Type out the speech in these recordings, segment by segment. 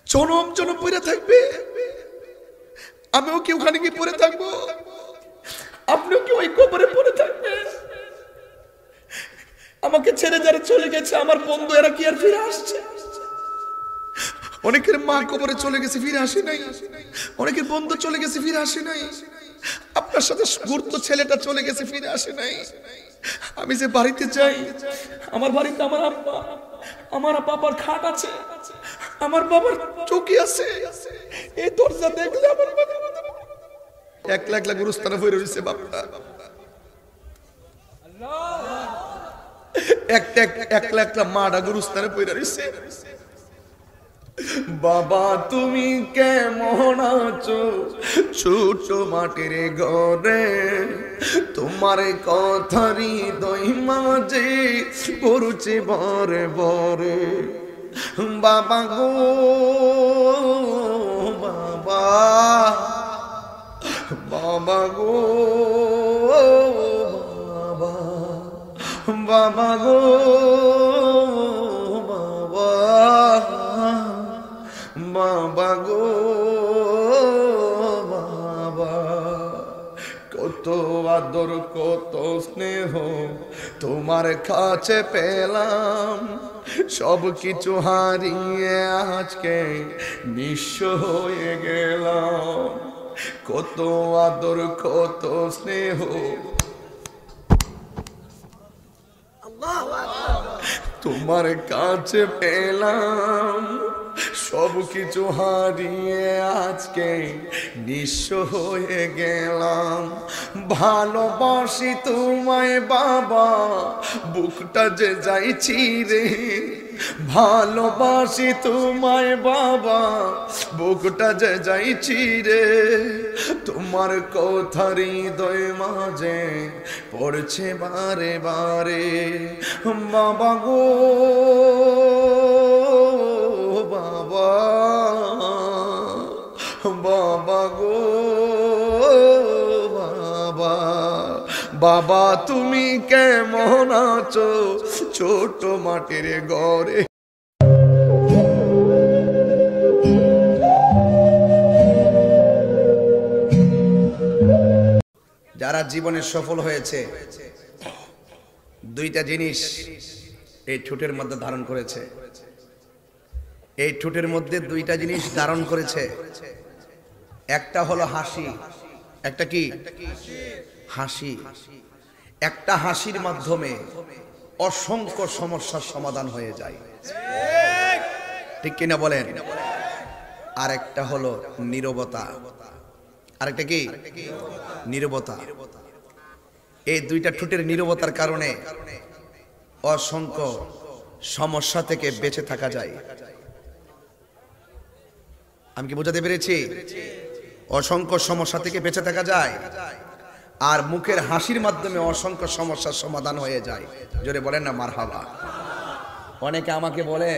জনম জনম পড়ে থাকবে, আমিও কি ওখানে গিয়ে পড়ে থাকবো, আপনিও কি ওই কবরে পড়ে থাকবে। আমাকে ছেড়ে যারা চলে গেছে আমার বন্ধু, এরা কি আর ফিরে আসছে? অনেকের মা কবরে চলে গেছে, ফিরে আসে নাই। অনেকের বন্ধু চলে গেছে, ফিরে আসে নাই। আপনার সাথে ঘুরতো ছেলেটা চলে গেছে, ফিরে আসে নাই। আমি যে বাড়িতে যাই, আমার বাড়িতে আমার আব্বা, আমার বাবার খাট আছে, আমার বাবার চৌকি আছে, এই দরজা দেখলে আমার একলা একলা গুরুস্থানে হয়ে রয়েছে বাপটা। একলা একলা মাটা গুরুস্থানে পড়ে রয়েছে। বাবা তুমি কেমন আছো ছোট মাটির ঘরে, তোমার কথারি দই মাঝে পড়ছে বরে বরে। বাবা গো বাবা, বাবা গো বাবা, বাবা গো বাবা, বাবা গো বাবা। কত আদর কত স্নেহ তোমার কাছে পেলাম, সব কিছু হারিয়ে আজকে নিঃস্ব হয়ে গেলাম। কত আদর কত স্নেহ তোমার কাছে পেলাম, সব কিছু হারিয়ে আজকে নিঃস্ব হয়ে গেলাম। ভালোবাসি তোমায় বাবা, বুকটা যে যাইছি রে। ভালোবাসি তোমায় বাবা, বুকটা যে যাইছি রে। তোমার কথা হৃদয় মাঝে পড়ছে বারে বারে। বাবা গো বাবা, বাবা গো বাবা, বাবা তুমি কেমন আছো ছোট মাটির ঘরে। যারা জীবনে সফল হয়েছে দুইটা জিনিস এই ঠোঁটের মধ্যে ধারণ করেছে। এই ঠোঁটের মধ্যে দুইটা জিনিস ধারণ করেছে, একটা হলো হাসি, একটা কি হাসি। একটা হাসির মাধ্যমে অসংখ্য সমস্যার সমাধান হয়ে যায়, ঠিক কিনা বলেন? আর একটা হলো নীরবতা, আরেকটা কি নীরবতা। এই দুইটা ঠোঁটের নীরবতার কারণে অসংখ্য সমস্যা থেকে বেঁচে থাকা যায়। আমি কি বোঝাতে পেরেছি? অসংখ্য সমস্যা থেকে বেঁচে থাকা যায়, আর মুখের হাসির মাধ্যমে অসংখ্য সমস্যার সমাধান হয়ে যায়। জোরে বলেন না মারহাবা। অনেকে আমাকে বলে,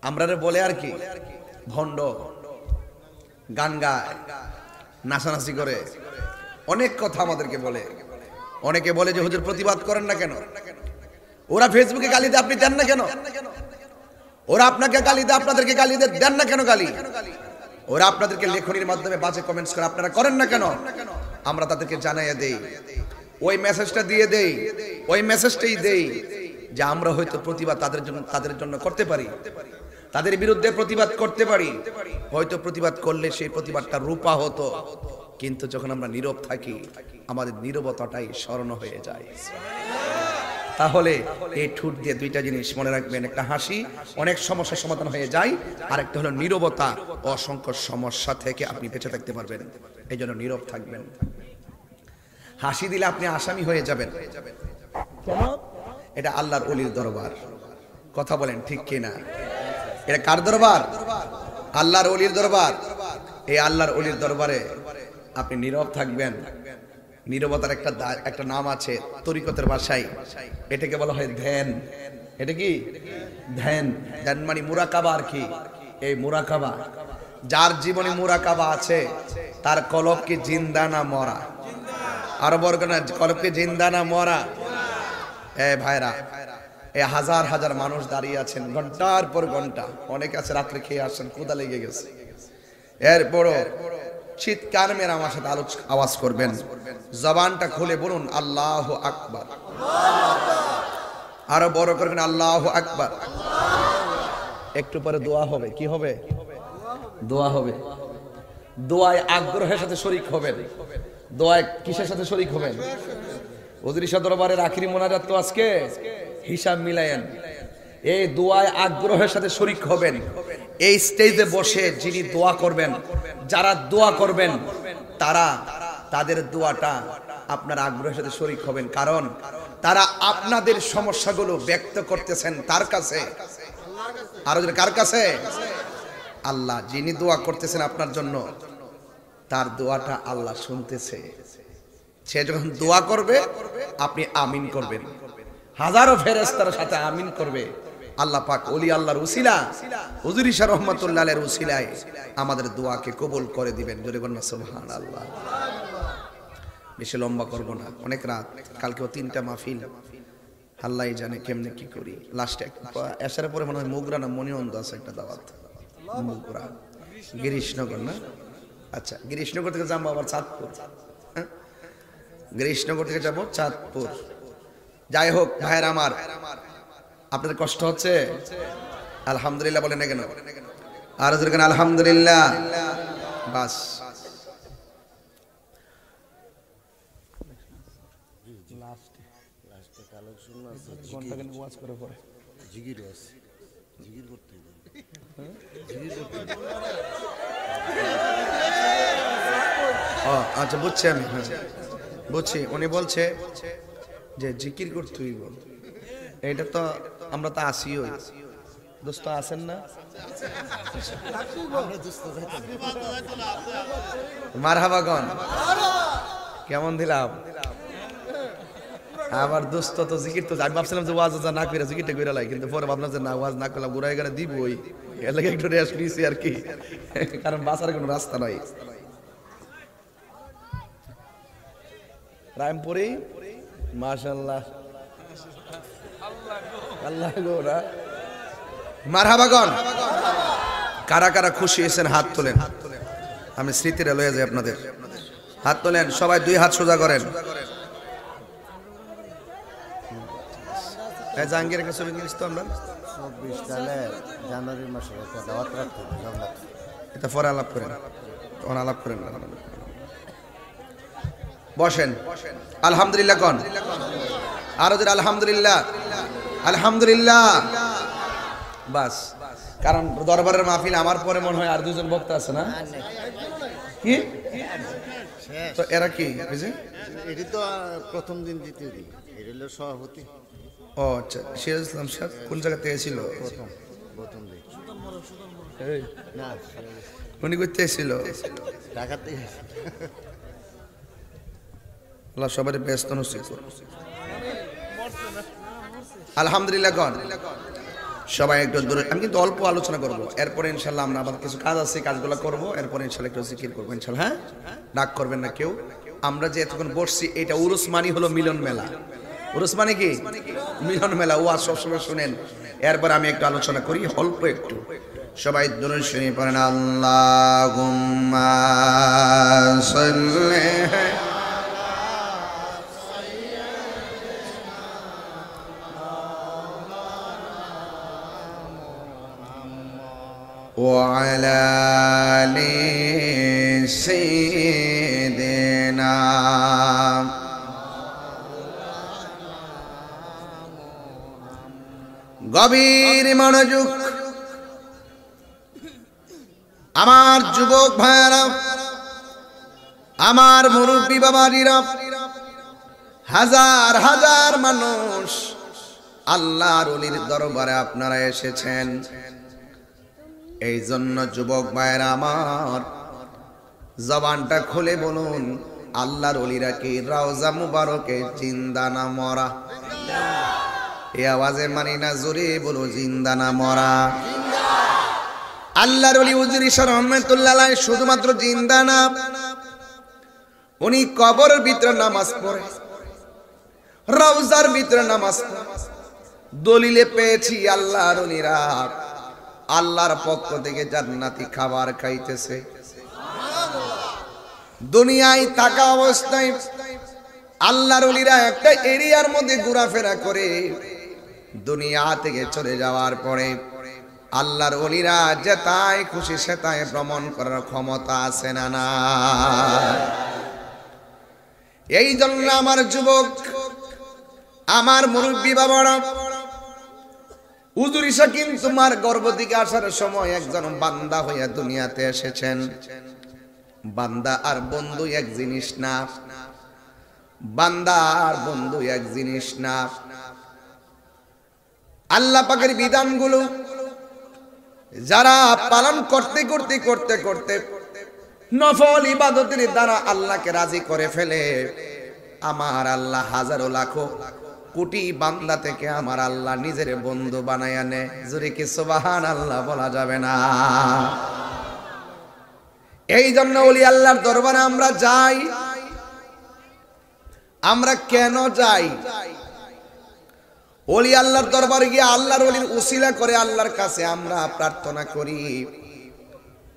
আমরা বলে আর কি ভণ্ড, গান গায়, নাচানাচি করে, অনেক কথা আমাদেরকে বলে। অনেকে বলে যে হুজুর প্রতিবাদ করেন না কেন? ওরা ফেসবুকে গালি দেয়, আপনি দেন না কেন? ওরা আপনাকে গালি দেয়, আপনাদেরকে গালি দেন না কেন গালি? ওরা আপনাদেরকে লেখনির মাধ্যমে বাজে কমেন্টস করে, আপনারা করেন না কেন? আমরা তাদেরকে জানাইয়া দেই, ওই মেসেজটা দিয়ে দেই, ওই মেসেজটাই দেই যে আমরা হয়তো প্রতিবাদ তাদের জন্য করতে পারি, তাদের বিরুদ্ধে প্রতিবাদ করতে পারি। হয়তো প্রতিবাদ করলে সেই প্রতিবাদটা রূপা হতো, কিন্তু যখন আমরা নীরব থাকি আমাদের নীরবতাটাই স্মরণ হয়ে যায়। তাহলে এই ঠোঁট দিয়ে দুইটা জিনিস মনে রাখবেন, একটা হাসি অনেক সমস্যার সমাধান হয়ে যায়, আর একটা হলো নীরবতা, অসংখ্য সমস্যা থেকে আপনি বেঁচে থাকতে পারবেন। এই জন্য নীরব থাকবেন। হাসি দিলে আপনি আসামি হয়ে যাবেন। কেন? এটা আল্লাহর ওলির দরবার। কথা বলেন ঠিক কিনা? এটা কার দরবার? আল্লাহর ওলির দরবার। এই আল্লাহর ওলির দরবারে আপনি নীরব থাকবেন। নীরবতার একটা নাম আছে তরিকতের ভাষায়, এটাকে বলা হয় ধ্যান। এটা কি ধ্যান? ধ্যান মানে মুরাকাবা আর কি। এই মুরাকাবা, যার জীবনে মুরাকাবা আছে তার কলব কি জিন্দা না মরা? আরো বর্গ না, কলব কি জিন্দা না মরা? এ ভাইরা, এই হাজার হাজার মানুষ দাঁড়িয়ে আছেন ঘন্টার পর ঘন্টা, অনেকে আছে রাত্রে খেয়ে আসছেন, ক্ষুধা লেগে গেছে। এরপরও চিৎকার মেরে আমার সাথে আওয়াজ করবেন, জবানটা খুলে বলুন আল্লাহু আকবার। আরো বড় করবেন আল্লাহু আকবার। একটু পরে দোয়া হবে। কি হবে? দোয়া হবে। দোয়ায় আগ্রহের সাথে শরীক হবেন। দোয়ায় কিসের সাথে শরীক হবেন? হুজুর শাহ দরবারের আখিরি মোনাজাত তো আজকে, হিসাব মিলায়েন। এই দোয়ায় আগ্রহের সাথে শরীক হবেন। এই স্টেজে বসে যিনি দোয়া করবেন, যারা দোয়া করবেন তারা, তাদের দোয়াটা আপনার আগ্রহের সাথে শরীক হবেন, কারণ তারা আপনাদের সমস্যাগুলো ব্যক্ত করতেছেন তার কাছে। আর কার কাছে? আল্লাহ। যিনি দোয়া করতেছেন আপনার জন্য, তার দোয়াটা আল্লাহ শুনতেছে। সে যখন দোয়া করবে আপনি আমিন করবেন, হাজারো ফেরেশতার সাথে আমিন করবে। আল্লাহ পাক ওলি আল্লাহর উসিলা, হুজুর শাহ রহমাতুল্লাহ আলাইহির উসিলায় আমাদের দোয়াকে কবুল করে দিবেন। জোরে বলুন সুবহানাল্লাহ। বেশি লম্বা করব না, অনেক রাত, কালকেও 3টা মাহফিল, আল্লাহই জানে কেমনে কি করি। লাস্টে এসার পরে মনে হয় মুগরা না মনিয়ন্দ আছে একটা দাওয়াত, মুগরা গিরিশনগর না? আচ্ছা, গিরিশনগর থেকে যাবো আবার চাঁদপুর। গিরিশনগর থেকে যাবো চাঁদপুর। যাই হোক ভাইয়ের আমার, আপনাদের কষ্ট হচ্ছে? আলহামদুলিল্লাহ বলেন না কেন? আর যেখানে আলহামদুলিল্লাহ, বাস। আচ্ছা বুঝছি আমি, বুঝছি। উনি বলছে যে জিকির করতে হইব, এটা তো আমরা তো আসি, ওই দোস্ত আছেন না? মারহাবাগন, কেমন দিলাম? আবার দোস্ত তো জিকির তো, আমি ভাবছিলাম যে ওয়াজ না করে জিকিরটা করে লাই, কিন্তু পরে ভাবলাম যে না, ওয়াজ না করলাম ঘুরাই গেলে দিব, ওই এর লাগে একটু রেস্ট নিয়েছি আর কি, কারণ বাঁচার কোনো রাস্তা নাই। রামপুরি মাশাআল্লাহ, আল্লাহ গোরা। মারহাবাগন, কারা কারা খুশি হয়েছেন হাত তোলেন, আমি স্মৃতিরে লয়ে যাই আপনাদের। হাত তোলেন সবাই, 2 হাত সোজা করেন। জাহাঙ্গীরের কাছে জিনিস তো আমরা 24 সালে জানুয়ারি মাসে একটা দাওয়াত রাখতে, এটা পরে আলাপ করেন, তখন আলাপ করেন। বসেন। আলহামদুলিল্লাহ কোন? আরো যে আলহামদুলিল্লাহ, আলহামদুলিল্লাহ। বাস, কারণ দরবারের মাহফিল আমার পরে মনে হয় আর 2জন বক্তা আছে না? কি তো এরা কি? এটি তো প্রথম দিন, দ্বিতীয় দিন, এটা হলো সভাপতি। ও আচ্ছা, সিরাজ ইসলাম সাহেব কোন জায়গা থেকে ছিল? প্রথম দিন না, উনি করতে এসেছিল ঢাকা থেকে। আল্লাহ সবাই ব্যস্ত নসিব করুন। আলহামদুলিল্লাহ কোন? সবাই একটু দূরে, আমি কিন্তু অল্প আলোচনা করবো, এরপরে ইনশাল্লাহ আমরা আবার কিছু কাজ আছে, কাজগুলো করবো, এরপরে ইনশাল্লাহ একটু জিকির করবো ইনশাল্লাহ। হ্যাঁ, ডাক করবেন না কেউ। আমরা যে এতক্ষণ বসছি, এটা উরুস মানি হলো মিলন মেলা। উরুস মানে কি? মিলন মেলা। ও আর সবসময় শুনেন। এরপর আমি একটু আলোচনা করি অল্প একটু। সবাই দুরূদ শরীফ পড়েন। আল্লাহুম্মা সাল্লি وعلى آل سيدنا গভীর মনোযোগ আমার যুবক ভাইরা, আমার মুরব্বী বাবাজিরা, হাজার হাজার মানুষ আল্লাহর ওলির দরবারে আপনারা এসেছেন। এই জন্য যুবক ভাইরা আমার, জবানটা খুলে বলুন, আল্লাহর ওলিরা কি রওজা মুবারকে জিন্দা না মরা? এই আওয়াজে মানি না, জোরে বলো জিন্দা না মরা? আল্লাহর ওলি হুজুর শাহ রহমাতুল্লাহ আলাইহি শুধুমাত্র জিন্দা না, উনি কবরের ভিতরে নামাজ পড়ে, রওজার ভিতরে নামাজ পড়ে, দলিলে পেয়েছি আল্লাহর ওলিরা আল্লাহর পক্ষ থেকে জান্নাতি খাবার খাইতেছে। দুনিয়ায় থাকা অবস্থায় আল্লাহর ওলিরা একটা এরিয়ার মধ্যে ঘোরাফেরা করে, দুনিয়া থেকে চলে যাওয়ার পরে আল্লাহর ওলিরা যেতায় খুশি সেতায় ভ্রমণ করার ক্ষমতা আছে না না? এই জন্য আমার যুবক, আমার মুরব্বী বাবারা, হুজুর ঈসা কিন্তু তোমার গর্ভ থেকে আসার সময় একজন বান্দা হইয়া দুনিয়াতে এসেছেন। বান্দা আর বন্ধু এক জিনিস না, বান্দা আর বন্ধু এক জিনিস না। আল্লাহ পাকের বিধানগুলো যারা পালন করতে করতে করতে করতে নফল ইবাদতের দ্বারা আল্লাহকে রাজি করে ফেলে, আমার আল্লাহ হাজারো লাখো কোটি বান্দা থেকে আমার আল্লাহ নিজের বন্ধু বানায়া নেয়। জোরে কি সুবহানাল্লাহ বলা যাবে না? এই জন্য ওলি আল্লাহর দরবারে আমরা যাই। আমরা কেন যাই? ওলি আল্লাহর দরবারে গিয়ে আল্লাহর ওলির উসিলা করে আল্লাহর কাছে আমরা প্রার্থনা করি।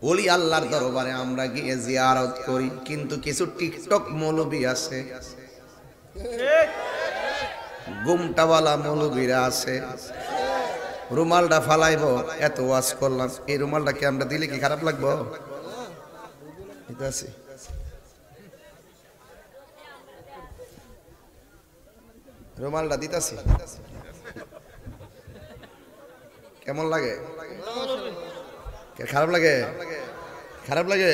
ওলি আল্লাহর দরবারে আমরা গিয়ে জিয়ারত করি। কিন্তু কিছু টিকটক মৌলবী আছে, গুমটাওয়ালা মৌলবীরা আছে, রুমালটা ফালাইবো, এত ওয়াজ করলাম, এই রুমালটা কি আমরা দিলে কি খারাপ লাগবো? আছে রুমালটা দিতাছি, কেমন লাগে? খারাপ লাগে? খারাপ লাগে?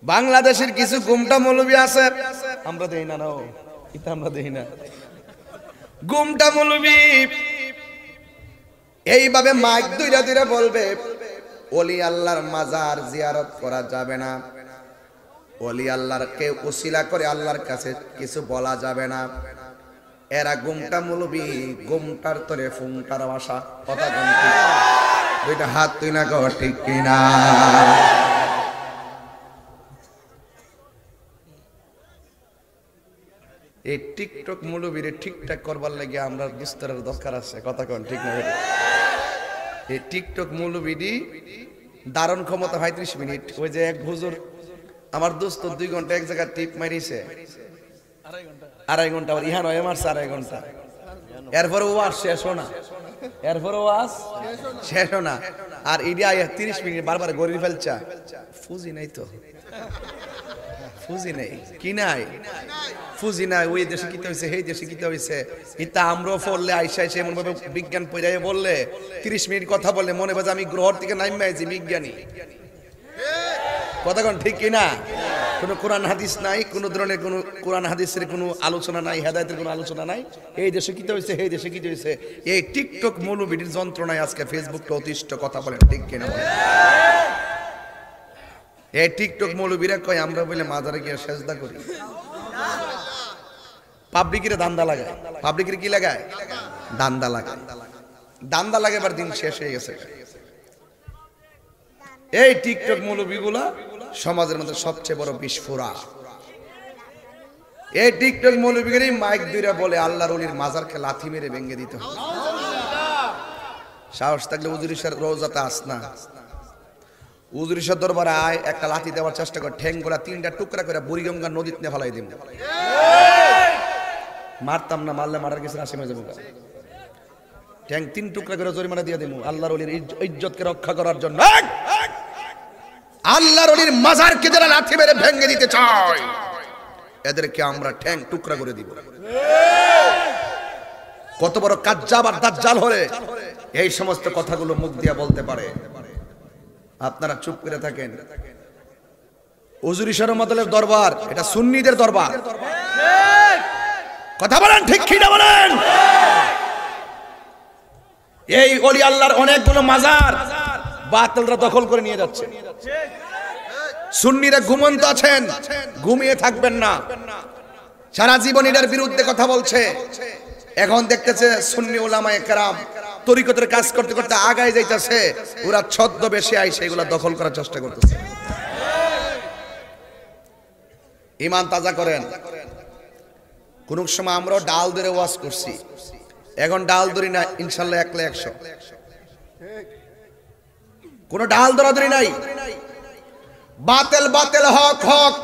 বাংলাদেশের কিছু গুমটা মৌলবী আছে, আমরা দেই না, এটা আমরা দেই না। গুমটা মৌলবী এইভাবে মাইক দুইরা দুইরা বলবে ওলি আল্লাহর মাজার জিয়ারত করা যাবে না, ওলি আল্লাহর কে উসিলা করে আল্লাহর কাছে কিছু বলা যাবে না। এরা গুমটা মৌলবী, গুমটার তরে ফুংটার ভাষা। কথা কোন ঠিক? দুইটা হাত তুই না কর ঠিক কিনা? এই টিকটক মৌলবীরে ঠিকঠাক করবার লাগে আমরা বিস্তারের দরকার আছে। কথা কোন ঠিক না? এই টিকটক মৌলবীডি ধারণ ক্ষমতা 35 মিনিট। ওই যে এক হুজুর আমার দোস্ত 2 ঘন্টা এক জায়গায় টিপ মারিছে, আড়াই ঘন্টা আবার ইহান হয়ে মারছে 2.5 ঘন্টা। এরপরে ওয়াজ শেষ না, এরপরে ওয়াজ শেষ না, আর ইডিয়া 30 মিনিট বারবার গড়ি ফেলছে। ফুজি নাই তো, ফুজি নাই কি নাই? ফুজি নাই। ওই দেশে কিতে হইছে, এই দেশে কিতে হইছে, এটা আমরাও পড়লে আইসা আইসা এমন ভাবে বিজ্ঞান পড়াইয়া বললে 30 মিনিট কথা বললে মনে হয় আমি গ্রহ থেকে নাইমে আইছি বিজ্ঞানী। কথা কোন ঠিক কিনা? কোন কোরআন হাদিস নাই, কোন ধরনের কোন কোরআন হাদিসের কোনো আলোচনা নাই, হেদায়েতের কোনো আলোচনা নাই। এই দেশে কিতে হইছে, এই দেশে কিতে হইছে, এই টিকটক মৌলবীর যন্ত্রণায় আজকে ফেসবুকটা অতিষ্ঠ। কথা বলেন ঠিক কিনা? এই টিকটক মৌলবীরা কয় আমরা বলে মাজারে গিয়ে সেজদা করি। পাবলিকের দান্দা লাগায়, পাবলিকের কি লাগায়? দান্দা লাগায়। দান্দা লাগাবার দিন শেষ হয়ে গেছে। এই টিকটক মৌলবীগুলা সমাজের মধ্যে সবচেয়ে বড় বিস্ফোরা। এই টিকটক মৌলবীগিরি মাইক দুইরা বলে আল্লাহর ওলির মাজারকে লাথি মেরে ভেঙে দিতে হবে। সাহস থাকলে হুজুর ঈসার রওজাতে আসনা, হুজুর ঈসার দরবারে আয়, একটা লাথি দেওয়ার চেষ্টা কর, ঠ্যাং গোলা 3টা টুকরা করে বুড়িগঙ্গা নদীতে নিয়ে ফেলাই দিন। মারতাম না, মারলে মারার কিছু আসে মাঝে মুখা, ঠ্যাং 3 টুকরা করে জরিমানা দিয়ে দিব আল্লাহর ওলির ইজ্জতকে রক্ষা করার জন্য। আল্লাহর ওলির মাজারকে যারা লাথি মেরে ভেঙে দিতে চায় এদেরকে আমরা ঠ্যাং টুকরা করে দিব। কত বড় কাজ্জাব আর দাজ্জাল হলে এই সমস্ত কথাগুলো মুখ দিয়ে বলতে পারে? আপনারা চুপ করে থাকেন। হুজুর ঈসার রহমাতুল্লাহর দরবার এটা সুন্নিদের দরবার। কথা বলেন ঠিক কি না বলেন? এই ওলি আল্লাহর অনেকগুলো মাজার বাতিলরা দখল করে নিয়ে যাচ্ছে। সুন্নিরা ঘুমন্ত আছেন, ঘুমিয়ে থাকবেন না। সারা জীবন এটার বিরুদ্ধে কথা বলছে। এখন দেখতেছে সুন্নি উলামায়ে কেরাম তরিকতের কাজ করতে করতে আগায় যাইতেছে, ওরা ছদ্মবেশে আইসে এগুলা দখল করার চেষ্টা করতেছে। ঈমান তাজা করেন। কোন সময় আমরাও ডাল ধরে ওয়াজ করছি, এখন ডাল ধরি না, ইনশাল্লাহ 100 কোন ডাল ধরাধরি নাই। বাতেল বাতেল, হক হক।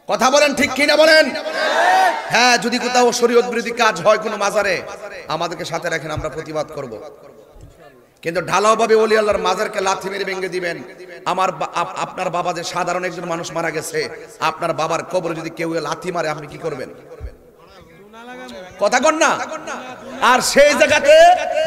কথা বলেন ঠিক কিনা বলেন? হ্যাঁ, যদি কোথাও শরীয়ত বিরোধী কাজ হয় কোনো মাজারে, আমাদেরকে সাথে রাখেন, আমরা প্রতিবাদ করব। কিন্তু ঢালাও ভাবে ওলি আল্লাহর মাজারকে লাথি মেরে ভেঙে দিবেন। আপনার বাবা যে সাধারণ একজন মানুষ মারা গেছে, আপনার বাবার কবরে যদি কেউ লাথি মারে, আপনি কি করবেন? কথা কন না। আর সেই জায়গাতে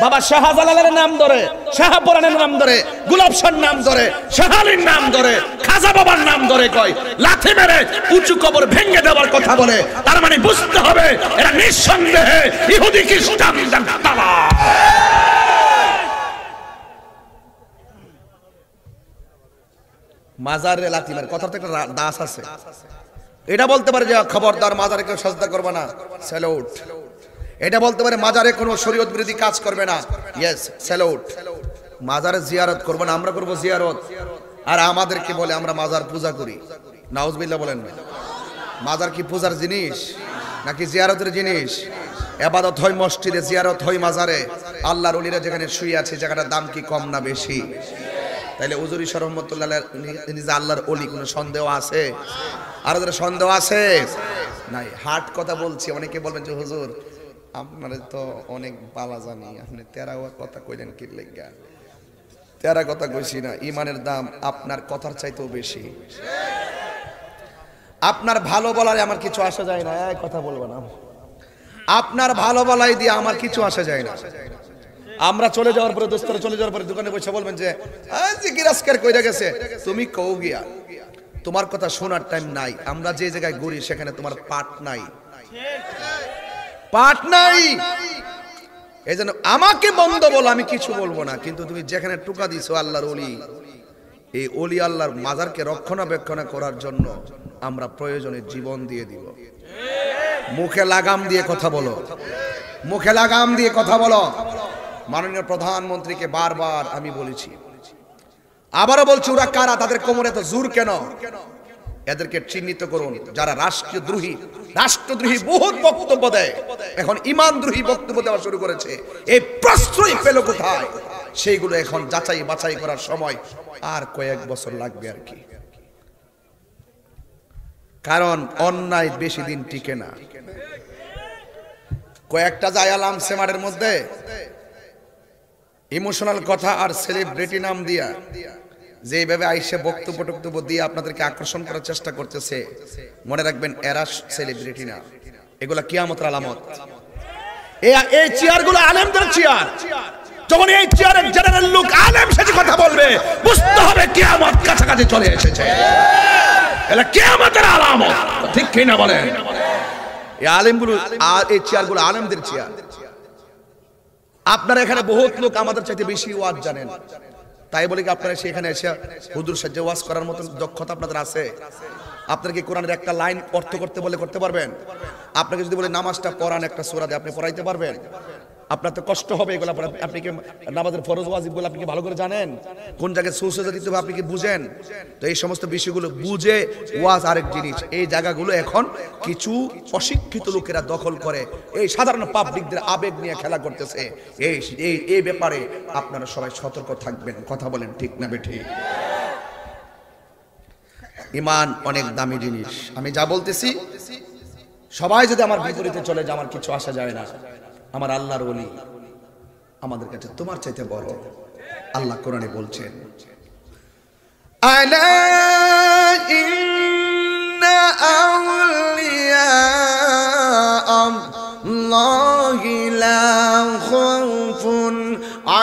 বাবা শাহজালালের নাম ধরে, শাহপুরানের নাম ধরে, গোলাপ শাহর নাম ধরে, শাহালির নাম ধরে, খাজা বাবার নাম ধরে কয় লাথি মেরে উঁচু কবর ভেঙে দেওয়ার কথা বলে। তার মানে বুঝতে হবে এরা নিঃসন্দেহে ইহুদি খ্রিস্টানদের দালাল। মাজারে লাথি মারে কথার তো একটা দাস আছে। এটা বলতে পারে যে খবরদার মাজারে কেউ সাজদা করবে না, স্যালুট। এটা বলতে পারে মাজারে কোনো শরীয়ত বিরোধী কাজ করবে না, ইয়েস, স্যালুট। মাজারে জিয়ারত করবে না, আমরা করব জিয়ারত। আর আমাদেরকে বলে আমরা মাজার পূজা করি, নাউজুবিল্লাহ বলেন না। মাজার কি পূজার জিনিস নাকি জিয়ারতের জিনিস? ইবাদত হয় মসজিদে, জিয়ারত হয় মাজারে। আল্লাহর ওলিরা যেখানে শুয়ে আছে জায়গাটার দাম কি কম না বেশি? তাইলে হুজুরি রহমাতুল্লাহ নিজে আল্লাহর ওলি, কোনো সন্দেহ আছে? আর ওদের সন্দেহ আছে নাই? হাট কথা বলছি। অনেকে বলবেন যে হুজুর আপনারা তো অনেক বালা জানি, আপনি তেরা কথা কইলেন কি লাগা? তেরা কথা কইছি না, ইমানের দাম আপনার কথার চাইতেও বেশি। আপনার ভালো বলায় আমার কিছু আসা যায় না, এই কথা বলবো না। আপনার ভালো বলাই দিয়ে আমার কিছু আসা যায় না। আমরা চলে যাওয়ার পরে, দোস্তরা চলে যাওয়ার পরে দোকানে বসে বলবেন যে গিরাজকার কইরা গেছে, তুমি কও গিয়া, তোমার কথা শোনার টাইম নাই। আমরা যে জায়গায় ঘুরি সেখানে তোমার পাট নাই, পাট নাই। এই জন্য আমাকে বন্ধ বলো, আমি কিছু বলবো না। কিন্তু তুমি যেখানে টুকা দিছো আল্লাহর ওলি, এই ওলি আল্লাহর মাজারকে রক্ষণাবেক্ষণ করার জন্য আমরা প্রয়োজনে জীবন দিয়ে দিব। মুখে লাগাম দিয়ে কথা বলো, মুখে লাগাম দিয়ে কথা বলো। মাননীয় প্রধানমন্ত্রীকে বারবার আমি বলেছি, আবারও বলছি, ওরা কারা? তাদের কোমরে তো জোর কেন? এদেরকে চিহ্নিত করুন। যারা রাষ্ট্রদ্রোহী, রাষ্ট্রদ্রোহী বহুত বক্তব্য দেয়, এখন ইমানদ্রোহী বক্তব্য দেওয়া শুরু করেছে। এই প্রশ্রয় পেল কোথায়? সেইগুলো এখন যাচাই বাছাই করার সময় আর কয়েক বছর লাগবে আর কি। কারণ অন্যায় বেশি দিন টিকে না। কয়েকটা জায়ালাম সেমারের মধ্যে ইমোশনাল কথা আর সেলিব্রিটি নাম দিয়া যেভাবে আইসে বক্তব্য দিয়ে আপনাদেরকে আকর্ষণ করার চেষ্টা করতেছে, মনে রাখবেন এরা সেলিব্রিটি না, এগুলা কিয়ামতের আলামত। এই চেয়ারগুলো আলেমদের চেয়ার। যখন এই চেয়ারের জেনারেল লোক আলেম সেজে কথা বলবে, বুঝতে হবে কিয়ামত কাছাকাছি চলে এসেছে। এটা কিয়ামতের আলামত, ঠিক কি না বলেন? এই আলেমগুলো আর এই চেয়ারগুলো আলেমদের চেয়ার। আপনারা এখানে বহুত লোক আমাদের চাইতে বেশি ওয়াজ জানেন, তাই বলে কি আপনারা সেখানে এসে হুজুর সাথে ওয়াজ করার মতো দক্ষতা আপনাদের আছে? আপনারা কি কোরআনের একটা লাইন অর্থ করতে বলে করতে পারবেন? আপনাকে যদি বলে নামাজটা পড়ান একটা সূরা দিয়ে, আপনি পড়াইতে পারবেন? আপনার তো কষ্ট হবে এগুলো। আপনি কি নামাজের ফরজ ওয়াজিবগুলো আপনি কি ভালো করে জানেন? কোন জায়গায় সুসুজা দিতে হবে আপনি কি বুঝেন? তো এই সমস্ত বিষয়গুলো বুঝে ওয়াজ আরেক জিনিস। এই জায়গাগুলো এখন কিছু অশিক্ষিত লোকেরা দখল করে, এই সাধারণ পাবলিকদের আবেগ নিয়ে খেলা করতেছে। এই ব্যাপারে আপনারা সবাই সতর্ক থাকবেন। কথা বলেন ঠিক না বেঠিক? ঈমান অনেক দামি জিনিস। আমি যা বলতেছি সবাই যদি আমার বিপরীতে চলে যায়, আমার কিছু আসা যায় না। আমার আল্লাহর ওলি আমাদের কাছে তোমার চাইতে বড়। আল্লাহ কোরআনে বলছেন, আলা ইন্না আউলিয়া আল্লাহি লা খাউফুন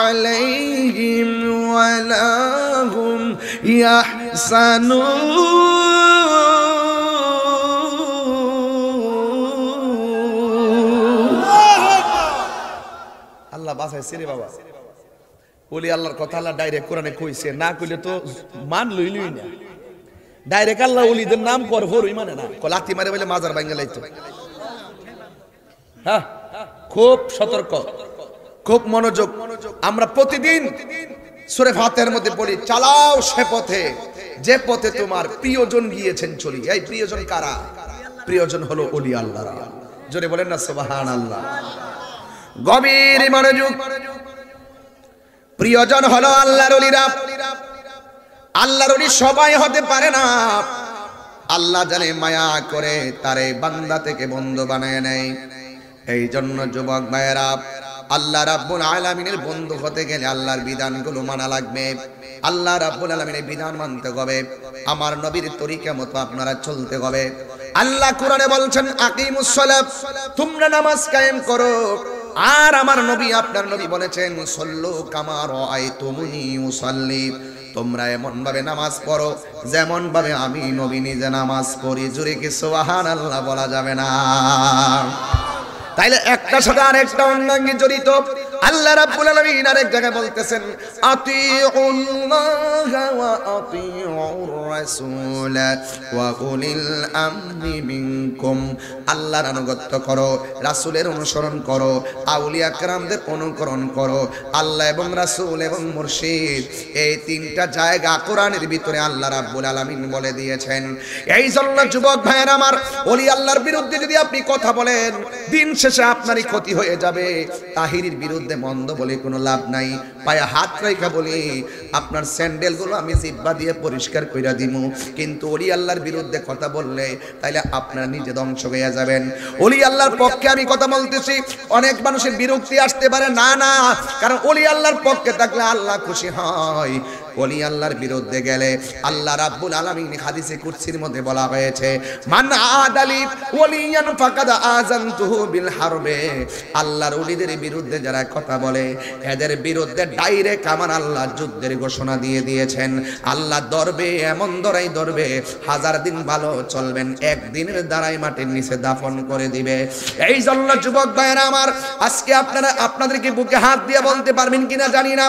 আলাইহিম ওয়া লা হুম ইয়াহসানুন। আল্লাহ বাঁচাইছে রে বাবা। ওলি আল্লাহর কথা আল্লাহ ডাইরেক্ট কোরআনে কইছে, না কইলে তো মান লইলই না। ডাইরেক্ট আল্লাহ ওলিদের নাম কর ভরই মানে না, লাথি মারে বলে মাজার ভাঙা লাইতো। হ্যাঁ, খুব সতর্ক, খুব মনোযোগ। আমরা প্রতিদিন সূরা ফাতিহার মধ্যে পড়ি, চালাও সে পথে যে পথে তোমার প্রিয়জন গিয়েছেন চলি। এই প্রিয়জন কারা? প্রিয়জন হলো ওলি আল্লাহরা। জোরে বলেন না সুবহানাল্লাহ। গভীর মনোযোগ। প্রিয়জন হলো আল্লাহর ওলিরা। আল্লাহর ওলি সবাই হতে পারে না। আল্লাহ জানে মায়া করে তারে বান্দা থেকে বন্ধু বানায় নেয়। এই জন্য যুবক ভাইয়েরা, আল্লাহ রাব্বুল আলামিনের বন্ধু হতে গেলে আল্লাহর বিধানগুলো মানা লাগবে। আল্লাহ রাব্বুল আলামিনের বিধান মানতে হবে। আমার নবীর তরিকা মতো আপনারা চলতে হবে। আল্লাহ কোরআনে বলছেন আকিমুস সালাত, তোমরা নামাজ কায়েম করো। আর আমার নবী, আপনার নবী বলেছেন সল্লু কামা রাআইতুমুনি উসাল্লি, তোমরা এমন ভাবে নামাজ পড়ো যেমন ভাবে আমি নবী নিজে নামাজ পড়ি। জোরে কি সুবহানাল্লাহ বলা যাবে না? তাইলে একটা সাথে আরেকটা অঙ্গাঙ্গি জড়িত। আল্লাহ রাব্বুল আলামিন আরেক জায়গায় বলতেছেন আতিউল্লাহ ওয়া আতিউর রাসূল ওয়া উলিল আমরি মিনকুম, আল্লাহর আনুগত্য করো, রাসূলের অনুসরণ করো, আউলিয়া কেরামদের অনুকরণ করো। আল্লাহ এবং রাসূল এবং মুর্শিদ, এই তিনটা জায়গা কোরআনের ভিতরে আল্লাহ রাব্বুল আলামিন বলে দিয়েছেন। এই জন্য যুবক ভাইয়েরা আমার, ওলি আল্লাহর বিরুদ্ধে যদি আপনি কথা বলেন, দিন শেষে আপনারই ক্ষতি হয়ে যাবে। তাহিরির বিরুদ্ধে মন্দ বলে কোনো লাভ নাই। পায়ে হাত রেখা বলি আপনার স্যান্ডেল গুলো আমি জিব্বা দিয়ে পরিষ্কার কইরা দিমু, কিন্তু ওলি আল্লাহর বিরুদ্ধে কথা বললে তাইলে আপনারা নিজে ধ্বংস হয়ে যাবেন। ওলি আল্লাহর পক্ষে আমি কথা বলতেছি, অনেক মানুষের বিরক্তি আসতে পারে, না না, কারণ ওলি আল্লাহর পক্ষে থাকলে আল্লাহ খুশি হয়। ওলি আল্লাহর বিরুদ্ধে গেলে আল্লাহ রাব্বুল আলামিন হাদিসে কুদসির মধ্যে বলা হয়েছে মান আদালি ওলিয়ান ফাকাদ আযানতুহু বিল হারবে, আল্লাহর ওলিদের বিরুদ্ধে যারা কথা বলে এদের বিরুদ্ধে ডাইরেক্ট আমার আল্লাহ যুদ্ধের ঘোষণা দিয়ে দিয়েছেন। আল্লাহ ধরবে, এমন ধরাই ধরবে, 1000 দিন ভালো চলবেন, একদিনের দ্বারাই মাটির নিচে দাফন করে দিবে। এই জন্য যুবক ভাইরা আমার, আজকে আপনাদেরকে বুকে হাত দিয়ে বলতে পারবেন কিনা জানি না,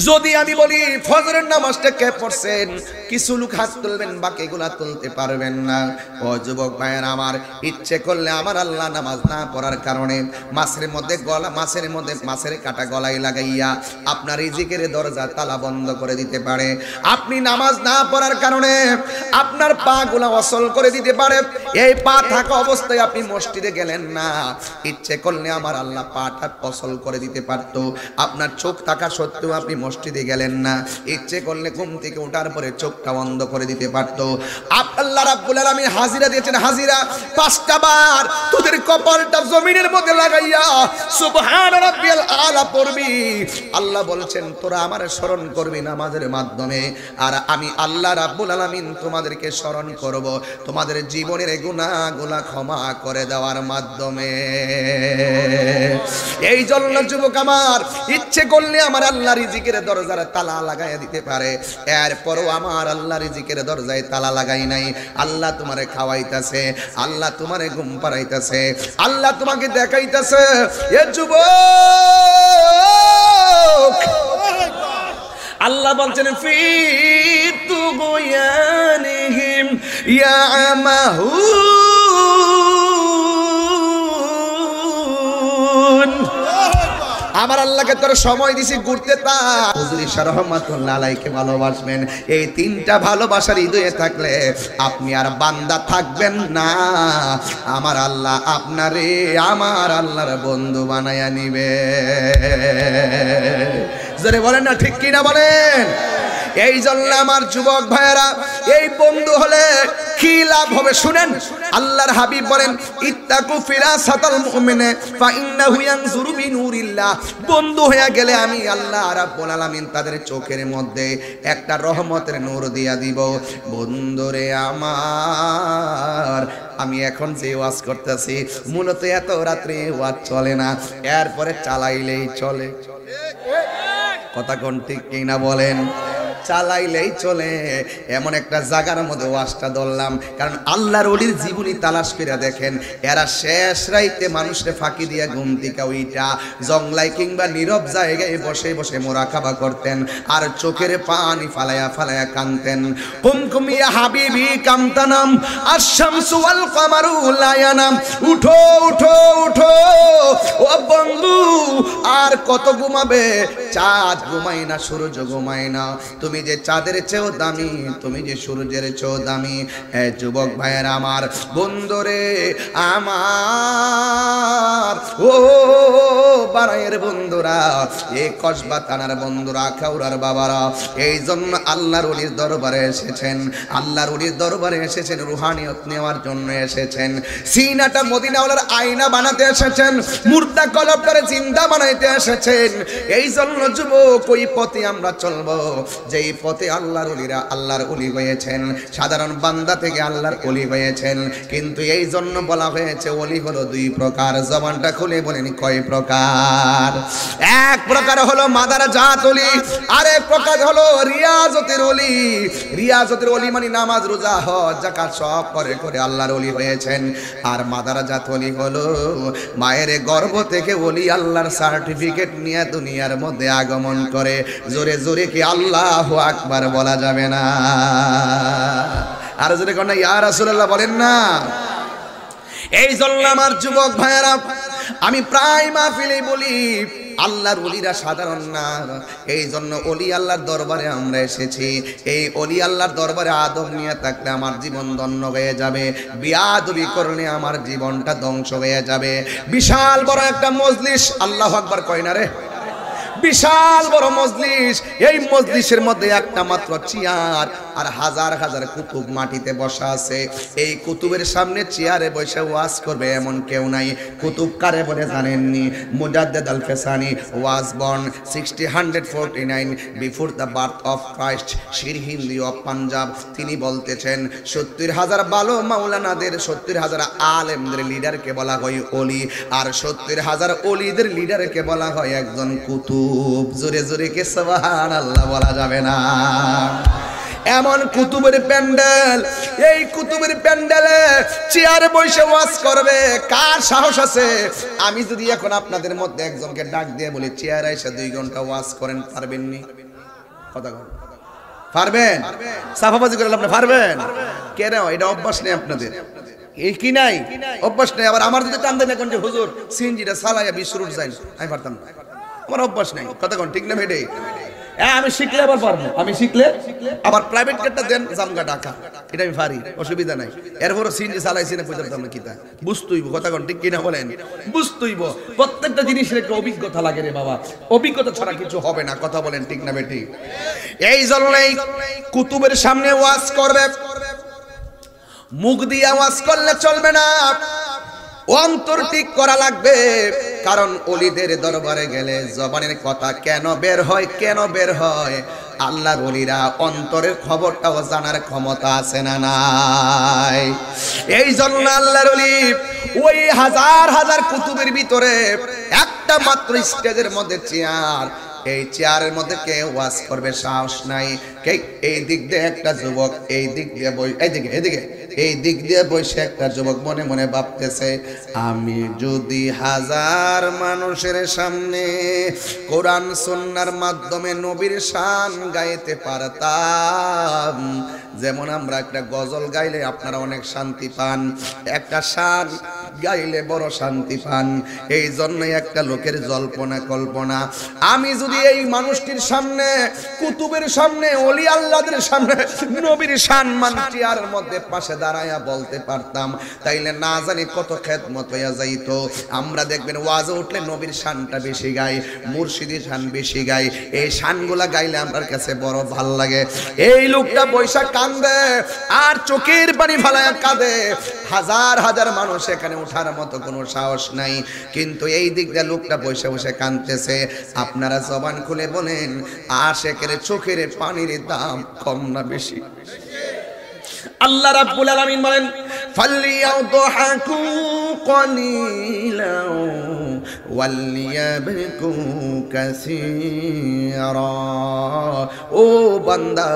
যদি আমি বলি ফজরের নামাজটা কে পড়ছেন, কিছু লোক হাত তুলবেন, বাকিগুলা তুলতে পারবেন না। ও যুবক ভাইয়ের আমার, ইচ্ছে করলে আমার আল্লাহ নামাজ না পড়ার কারণে মাছের কাটা গলায় লাগাইয়া আপনার রিজিকের দরজা তালা বন্ধ করে দিতে পারে। আপনি নামাজ না পড়ার কারণে আপনার পা গুলা অচল করে দিতে পারে। এই পা থাকা অবস্থায় আপনি মসজিদে গেলেন না, ইচ্ছে করলে আমার আল্লাহ পাটা অচল করে দিতে পারতো। আপনার চোখ থাকা সত্ত্বেও আপনি মসজিদে গেলেন না, ইচ্ছে করলে ঘুম থেকে ওঠার পরে চোখটা বন্ধ করে দিতে পারতো। আল্লাহ রাব্বুল আলামিন হাজিরা দিয়েছেন, হাজিরা 5টা বার তোদের কপালটা জমিনের মধ্যে লাগাইয়া সুবহান রাব্বিয়াল আলা পড়বি। আল্লাহ বলছেন তোরা আমারে স্মরণ করবি নামাজের মাধ্যমে, আর আমি আল্লাহ রাব্বুল আলামিন তোমাদেরকে স্মরণ করব তোমাদের জীবনের গুনাহগুলো ক্ষমা করে দেওয়ার মাধ্যমে। এই জন্য যুবক আমার, ইচ্ছে করলে আমার আল্লাহ রিজিকের দরজার তালা লাগাই দিতে পারে, এরপরও আমার আল্লাহ রিজিকের দরজায় তালা লাগাই নাই। আল্লাহ তোমারে খাওয়াইতেছে, আল্লাহ তোমারে ঘুম পাড়াইতেছে, আল্লাহ তোমাকে দেখাইতেছে। এ যুবক, আল্লাহ বলছেন ফি তুগুয়ানিহিম ইয়ামাহুন, আমার আল্লাহকে তোর সময় দিছি ঘুরতে, তা হুজুর শাহ রহমাতুল্লাহ আলাইহিকে ভালোবাসবেন। এই 3টা ভালোবাসার হৃদয়ে থাকলে আপনি আর বান্দা থাকবেন না। আমার আল্লাহ আপনারে আমার আল্লাহর বন্ধু বানায়া নিবে। জোরে বলেন না ঠিক কিনা বলেন? এই জন্য আমার যুবক ভাইয়েরা, এই বন্ধু হলে কি লাভ হবে শুনেন। আল্লাহর হাবিব বলেন ইত্তাকু ফিরাসাতাল মুমিনে ফা ইন্নাহু ইয়ানজুরু বিনুরিল্লাহ, বন্ধু হয়ে গেলে আমি আল্লাহ রাব্বুল আলামিন তাদের চোখের মধ্যে একটা রহমতের নূর দিয়া দিব। বন্ধুরে আমার, আমি এখন যে ওয়াজ করতেছি মূলত এত রাত্রে ওয়াজ চলে না, এরপরে চালাইলেই চলে। কথা কোন ঠিক কিনা বলেন? চালাইলেই চলে, এমন একটা জায়গার মধ্যে ওয়াজটা ধরলাম। কারণ আল্লাহর ওলির জীবনী তালাশ করে দেখেন, এরা শেষ রাইতে মানুষের ফাঁকি দিয়া ঘুম থেকে উইটা জংলাই কিংবা নীরব জায়গায় বসে বসে মোরাকাবা করতেন, আর চোখের পানি ফালায়া ফালায়া কানতেন। কুমকুম ইয়া হাবিবি কামতানাম আশ-শামসু ওয়াল কামারু লা ইয়ানাম, উঠো উঠো উঠো ও বন্ধু, আর কত ঘুমাবে? চাঁদ ঘুমায় না, সূর্য ঘুমায় না, তুমি তুমি যে চাঁদের চেয়েও দামি, তুমি যে সূর্যের চেয়েও দামি। হে যুবক ভাইয়েরা আমার, বন্ধুরে আমার, ও বাড়াইয়ের বন্ধুরা, এই কসবা থানার বন্ধুরা, খাউড়ার বাবারা, এই জন্য আল্লাহর ওলির দরবারে এসেছেন। আল্লাহর ওলির দরবারে এসেছেন, রুহানিয়ত নেওয়ার জন্য এসেছেন। সিনাটা মদিনাওয়ালার আয়না বানাতে এসেছেন, মুর্দা কলবটারে জিন্দা বানাইতে এসেছেন। এই জন্য যুবক, ওই পথে আমরা চলবো যেই পথে আল্লাহর ওলিরা আল্লাহর ওলি হয়েছেন, সাধারণ বান্দা থেকে আল্লাহর ওলি হয়েছেন। কিন্তু এই জন্য বলা হয়েছে ওলি হলো দুই প্রকার। জবানটা খুলে বলেন কয় প্রকার? এক প্রকার হলো মাদার জাত ওলি, আরেক প্রকার হলো রিয়াজতের ওলি। রিয়াজতের ওলি মানে নামাজ রোজা হজ যাকাত সব করে করে আল্লাহর ওলি হয়েছেন। আর মাদার জাত ওলি হলো মায়ের গর্ভ থেকে ওলি আল্লাহর সার্টিফিকেট নিয়ে দুনিয়ার মধ্যে আগমন করে। জোরে জোরে কি আল্লাহু আকবার বলা যাবে না? আর জোরে কোন ইয়া রাসূলুল্লাহ বলেন না? এই জন্য আমার যুবক ভাইয়েরা, আমি প্রায় মাহফিলে বলি আল্লাহর ওলিরা সাধারণ না। এই জন্য ওলি আল্লাহর দরবারে আমরা এসেছি। এই ওলি আল্লাহর দরবারে আদব নিয়ে থাকলে আমার জীবন ধন্য হয়ে যাবে, বিয়াদবি করলে আমার জীবনটা ধ্বংস হয়ে যাবে। বিশাল বড় একটা মজলিস, আল্লাহু আকবার কয় না রে? বিশাল বড় মজলিস, এই মজলিসের মধ্যে একটা মাত্র চেয়ার আর হাজার হাজার কুতুব মাটিতে বসা আছে। এই কুতুবের সামনে চেয়ারে বসে ওয়াজ করবে এমন কেউ নাই। কুতুব কারে বলে জানেননি? Mujaddid Alf Sani was born 1649 before the birth of Christ, Sirhindi of Punjab. তিনি বলতেছেন 70,000 ভালো মাওলানাদের, 70,000 আলেমদের লিডারকে বলা হয় ওলি, আর 70,000 ওলিদের লিডারকে বলা হয় একজন কুতুব। জোরে জোরে কে সুবহানাল্লাহ বলা যাবে না? এমন কুতুবের প্যান্ডেল, এই কুতুবের প্যান্ডেলে চেয়ারে বসে ওয়াজ করবে কার সাহস আছে? আমি যদি এখন আপনাদের মধ্যে একজনকে ডাক দিয়ে বলি চেয়ারে এসে 2 ঘন্টা ওয়াজ করেন, পারবেন নি? কথা বল, পারবেন? সাফাবাজি করে আপনি পারবেন? কেন? এটা অভ্যাস নেই আপনাদের, এই কি নাই অভ্যাস নেই। আবার আমার যদি টান দেন এখন যে হুজুর সিএনজিটা চালাইয়া 20 রুট যাই, আমি পারতাম না, আমার অভ্যাস নাই। কথা কোন ঠিক না বেটে? হ্যাঁ, আমি শিখলে আবার পারবো, আমি শিখলে আবার প্রাইভেট কারটা দেন জামগা ঢাকা, এটা আমি পারি, অসুবিধা নাই। এরপরও সিএনজি চালাইছি না বুঝতে পারতাম না কিতা, বুঝতেইব। কথা কোন ঠিক কিনা বলেন? বুঝতেইব। প্রত্যেকটা জিনিসের একটা অভিজ্ঞতা লাগে রে বাবা, অভিজ্ঞতা ছাড়া কিছু হবে না। কথা বলেন ঠিক না বেটি? এই জন্যই কুতুবের সামনে ওয়াজ করবে, মুখ দিয়ে ওয়াজ করলে চলবে না, অন্তর ঠিক করা লাগবে। কারণ ওলিদের দরবারে গেলে জবানের কথা কেন বের হয়, কেন বের হয়? আল্লাহর ওলিরা অন্তরের খবরটাও জানার ক্ষমতা আছে না নাই? এই জন্য আল্লাহর ওলি ওই হাজার হাজার কুতুবের ভিতরে একটা মাত্র স্টেজের মধ্যে চেয়ার, এই চেয়ারের মধ্যে কে ওয়াজ করবে সাহস নাই। কে এই দিক দিয়ে একটা যুবক, এই দিক দিয়ে এইদিকে এদিকে এই দিক দিয়ে বসে একটা যুবক মনে মনে ভাবতেছে, আমি যদি হাজার মানুষের সামনে কোরআন সুন্নাহর মাধ্যমে নবীর শান গাইতে পারতাম, যেমন আমরা একটা গজল গাইলে আপনারা অনেক শান্তি পান, একটা শান গাইলে বড় শান্তি পান। এই জন্যই একটা লোকের জল্পনা কল্পনা, আমি যদি এই মানুষটির সামনে, কুতুবের সামনে, ওলি আল্লাহদের সামনে নবীর সম্মান চেয়ারের মধ্যে পাশে দাঁড়ায়া বলতে পারতাম, তাইলে না জানি কত খেদমত হইয়া যাইতো। আমরা দেখবেন ওয়াজে উঠলে নবীর শানটা বেশি গাই, মুর্শিদের শান বেশি গাই, এই শানগুলা গাইলে আমার কাছে বড় ভাল লাগে। এই লোকটা পয়সা কান্দে আর চোখের পানি ফালায়া কাঁদে, হাজার হাজার মানুষ এখানে ওঠার মতো কোনো সাহস নাই, কিন্তু এই দিক দিয়ে লোকটা বসে বসে কাঁদতেছে। আপনারা জবান খুলে বলেন, আশেকের চোখের পানির দাম কম না বেশি? আল্লাহ রাব্বুল আলামিন বলেন, ফালিয়াদহাকু কলিলাও ওয়ালিয়াবকু কাসীরা। ও বান্দা,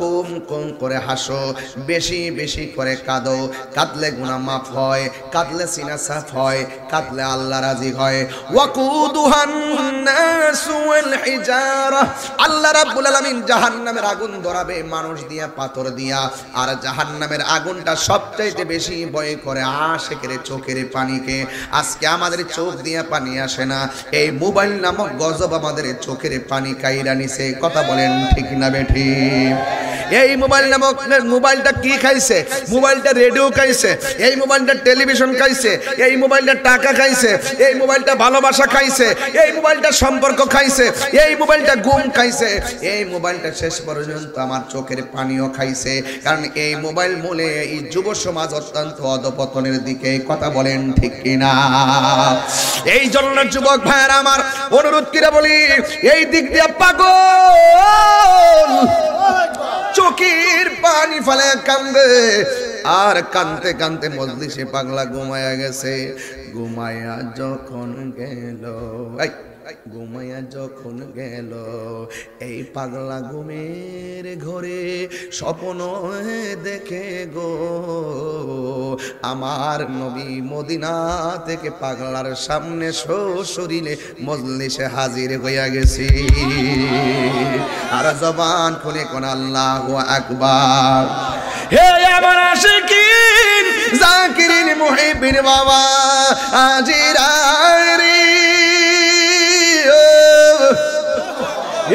কম কম করে হাসো, বেশি বেশি করে কাঁদো। কাঁদলে গুনাহ মাফ হয়, কাঁদলে সিনা সাফ হয়, কাঁদলে আল্লাহ রাজি হয়। ওয়াকুদুহান নাস ওয়াল হিজারা। আল্লাহ রাব্বুল আলামিন জাহান্নামের আগুন ধরাবে মানুষ দিয়া, পাথর দিয়া, আর জাহান্নামের আগুনটা সবচাইতে বেশি ভয় করে আশেকের চোখের পানিকে। আজকে আমাদের চোখ দিয়ে পানি আসে না। এই মোবাইল নামক গজব আমাদের চোখের পানি কাইরা নিছে। কথা বলেন ঠিক না বেঠিক? এই মোবাইল নামক মোবাইলটা কি খাইছে? মোবাইলটা রেডিও খাইছে, এই মোবাইলটা টেলিভিশন খাইছে, এই মোবাইলটা টাকা খাইছে, এই মোবাইলটা ভালোবাসা খাইছে, এই মোবাইলটা সম্পর্ক খাইছে, এই মোবাইলটা ঘুম খাইছে, এই মোবাইলটা শেষ পর্যন্ত আমার চোখের পানিও খাইছে। কারণ এই মোবাইল মূলে এই যুব সমাজ অত্যন্ত অধপতনের দিকে। কথা বলেন ঠিক কিনা? এই জন্য যুবক ভাইয়েরা আমার অনুরোধ করে বলি, এই দিক দিয়ে পাগল চোখের পানি ফেলে কান্দে, আর কানতে কানতে মজলিসে পাগলা ঘুমায়া গেছে। ঘুমায়া যখন গেল, ঘুমায়া যখন গেল, এই পাগলা ঘুমের ঘরে স্বপ্ন দেখে গো আমার নবী মদিনা থেকে পাগলার সামনে সশরীরে মজলিসে হাজির হইয়া গেছি। আর জবান খুলে কোন আল্লাহু আকবার। হে আমার আশিকিন জাকিরিন মুহিবিন বাবা আজিরারি,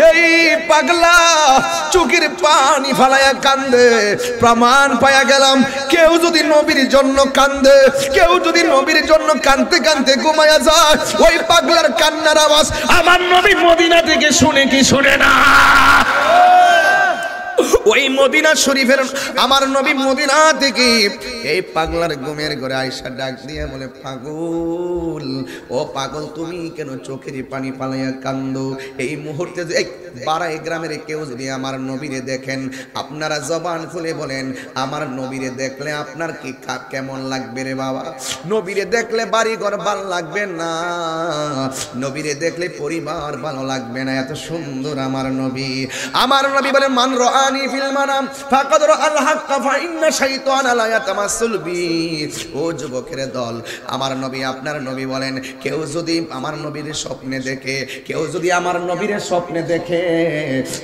এই পাগলা চোখের পানি ফালায়া কান্দে। প্রমাণ পায়া গেলাম, কেউ যদি নবীর জন্য কান্দে, কেউ যদি নবীর জন্য কানতে কানতে ঘুমায়া যায়, ওই পাগলার কান্নার আওয়াজ আমার নবী মদিনা থেকে শুনে কি শুনে না? ওই মদিনা শরীফের আমার নবী মদিনা থেকে এই পাগলার ঘুমের ঘরে আয়েশা ডাক দিয়ে বলে, পাগল, ও পাগল, তুমি কেন চোখের পানি পালাইয়া কান্দো? এই মুহূর্তে এই বারাই গ্রামের কেউ যদি আমার নবীরে দেখেন, আপনারা জবান খুলে বলেন, আমার নবীরে দেখলে আপনার কি কেমন লাগবে রে বাবা? নবীরে দেখলে বাড়ি ঘর ভালো লাগবে না, নবীরে দেখলে পরিবার ভালো লাগবে না। এত সুন্দর আমার নবী। আমার নবী বলে, মান রাআনি ফিল মানাম ফাকাদ রাআল হাক্কা ফা ইন্না শাইতানা লা ইয়াতামাসসাল বি। ও যুবকের দল, আমার নবী, আপনার নবী বলেন, কেউ যদি আমার নবীর স্বপ্নে দেখে, কেউ যদি আমার নবীর স্বপ্নে দেখে,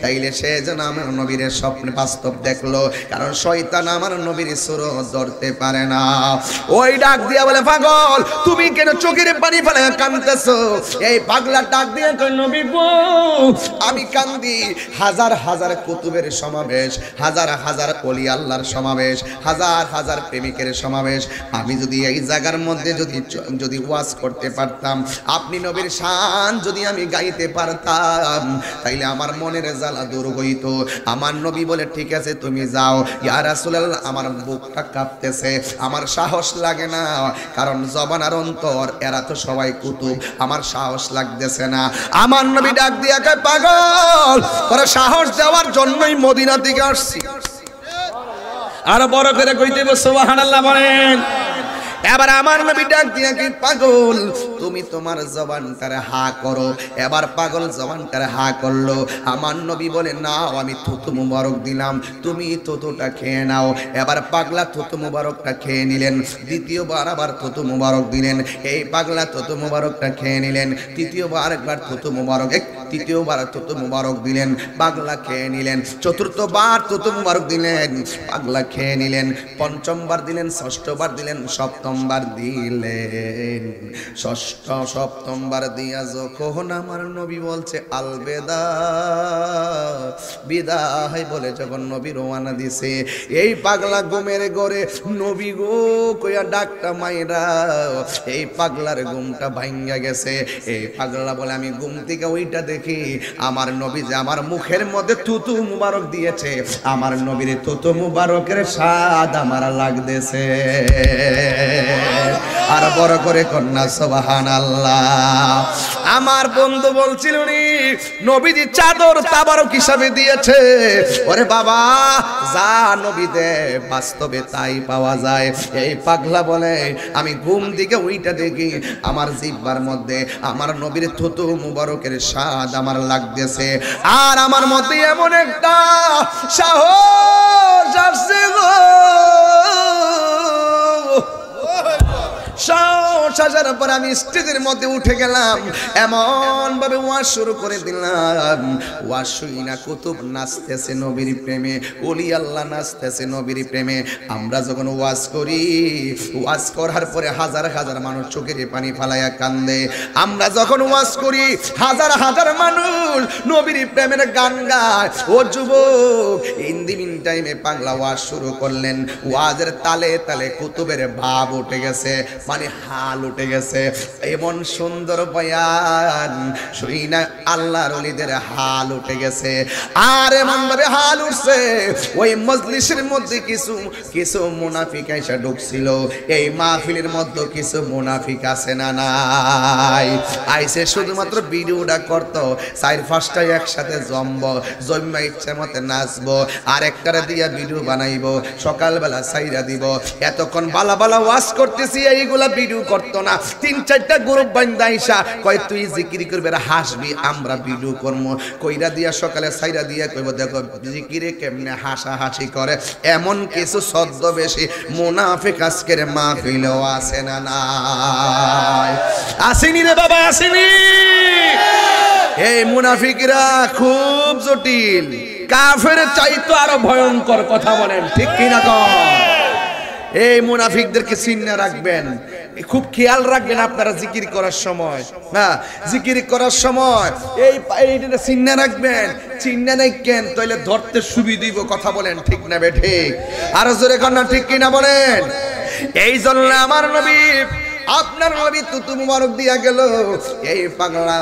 তাইলে সে যেন আমার নবীর স্বপ্নে বাস্তব দেখলো, কারণ শয়তান আমার নবীর সুরত ধরতে পারে না। ওই ডাক দিয়া বলে, পাগল, তুমি কেন চোখের পানি ফেলে কাঁদতেছো? এই পাগলা ডাক দিয়া কই, নবী গো, আমি কান্দি, হাজার হাজার কুতুবের সমাবেশ, হাজার হাজার ওলি আল্লাহর সমাবেশ, হাজার হাজার প্রেমিকের সমাবেশ। আমি যদি এই জায়গার মধ্যে যদি ওয়াজ করতে পারতাম, আপনি নবীর শান যদি আমি গাইতে পারতাম, তাইলে আমার মনের জ্বালা দূর হইতো। আমার নবী বলে, ঠিক আছে তুমি যাও। ইয়া রাসূলুল্লাহ, আমার বুকটা কাঁপতেছে, আমার সাহস লাগে না, কারণ জবান আর অন্তর এরা তো সবাই কুতুব, আমার সাহস লাগতেছে না। আমার নবী ডাক দিয়া কয়, পাগল, তোরা সাহস দেওয়ার জন্যই মদিনা থেকে আসছি। আর বড় করে কইতে সুবহানাল্লাহ বলেন। এবার আমার নবী ডাক দিয়া কি, পাগল, তুমি তোমার জবানটারে হা করো। এবার পাগল জবানটারে হা করলো। আমার নবী বলে, নাও, আমি থুতু মুবারক দিলাম, তুমি থুতুটা খেয়ে নাও। এবার পাগলা থুতু মুবারকটা খেয়ে নিলেন। দ্বিতীয়বার আবার থুতু মুবারক দিলেন। এই পাগলা থুতু মুবারকটা খেয়ে নিলেন। তৃতীয়বার একবার থুতু মুবারক, তৃতীয়বার থুতু মুবারক দিলেন, পাগলা খেয়ে নিলেন। চতুর্থবার থুতু মুবারক দিলেন, পাগলা খেয়ে নিলেন। পঞ্চমবার দিলেন, ষষ্ঠবার দিলেন, সপ্তমবার দিলেন। ষষ্ঠ সপ্তমবার দিয়া যখন আমার নবী বলছে আলবেদা, বিদায় বলে যখন নবী রওনা দিছে, এই পাগলা ঘুমের ঘরে নবী গো কইয়া ডাকটা মাইরা এই পাগলার ঘুমটা ভাঙ্গা গেছে। এই পাগলা বলে, আমি ঘুম থেকে ওইটা দেখি আমার নবী যে আমার মুখের মধ্যে থুতু মুবারক দিয়েছে, আমার নবীর থুতু মুবারকের স্বাদ আমার লাগতেছে। আর বড় করে কন্যা সুবহানাল্লাহ। আমার বন্ধু বলছিল নবীজি চাদর তাবারক হিসাবে দিয়েছে। ওরে বাবা, যা নবী দে বাস্তবে তাই পাওয়া যায়। এই পাগলা বলে, আমি ঘুম দিকে ওইটা দেখি আমার জিহ্বার মধ্যে আমার নবীর থুতু মুবারকের স্বাদ আমার লাগতেছে। আর আমার মধ্যে এমন একটা সাহস আসছে গো, সাহস আসার পর আমি স্টেজের মধ্যে উঠে গেলাম, এমন ভাবে ওয়াজ শুরু করে দিলাম, ওয়াজ শুই না কুতুব নাচতেছে নবীর প্রেমে, ওলি আল্লাহ নাচতেছে নবীর প্রেমে। আমরা যখন ওয়াজ করি, ওয়াজ করার পরে হাজার হাজার মানুষ চোখের পানি ফালাইয়া কান্দে। আমরা যখন ওয়াজ করি, হাজার হাজার মানুষ নবীর প্রেমের গান গায়। ও যুবক, ইন দি মিন টাইমে পাগলা ওয়াজ শুরু করলেন, ওয়াজের তালে তালে কুতুবের ভাব উঠে গেছে, মানে হাল উঠে গেছে। এমন সুন্দর বয়ান শুই না আল্লাহর ওলিদের হাল উঠে গেছে। আর এমন ভাবে হাল উঠছে, ওই মজলিসের মধ্যে কিছু কিছু মুনাফিক এসে ঢুকছিল। এই মাহফিলের মধ্যে কিছু মুনাফিক আছে না নাই? আইসে শুধুমাত্র ভিডিওটা করতো, 4-5টা একসাথে জম্মা ইচ্ছা মতে নাচবো, আর একটারে দিয়া ভিডিও বানাইবো, সকালবেলা সাইরা দিব। এতক্ষণ বালা বালা ওয়াজ করতেছি, এইগুলা ভিডিও করতো না। 3-4টা গ্রুপ বান্দা আইসা কয় তুই জিকির করবে, হাসবি, আমরা ভিডিও করবো। কইরা দিয়া সকালে সাইরা দিয়া কইব দেখো জিকিরে কেমনে হাসাহাসি করে। এমন কিছু ছদ্মবেশী মুনাফিক আজকের মাহফিলেও আছে না নাই? আসেনি রে বাবা, আসেনি? এই মুনাফিকরা খুব জটিল, কাফের চাইতো আরো ভয়ঙ্কর। কথা বলেন ঠিক কিনা? এই মুনাফিকদেরকে চিন্না রাখবেন, খুব খেয়াল রাখবেন আপনারা জিকির করার সময়। হ্যাঁ, জিকির করার সময় এইটা চিন্না রাখবেন। চিন্না নাই কেন, তাইলে ধরতে সুবিধা দিব। কথা বলেন ঠিক না বে ঠিক? আরো জোরে কন্যা ঠিক কিনা বলেন? এই জন্য আমার নবী, আপনার নবী তুতু মুবারক দিয়া গেল। এই পাগলা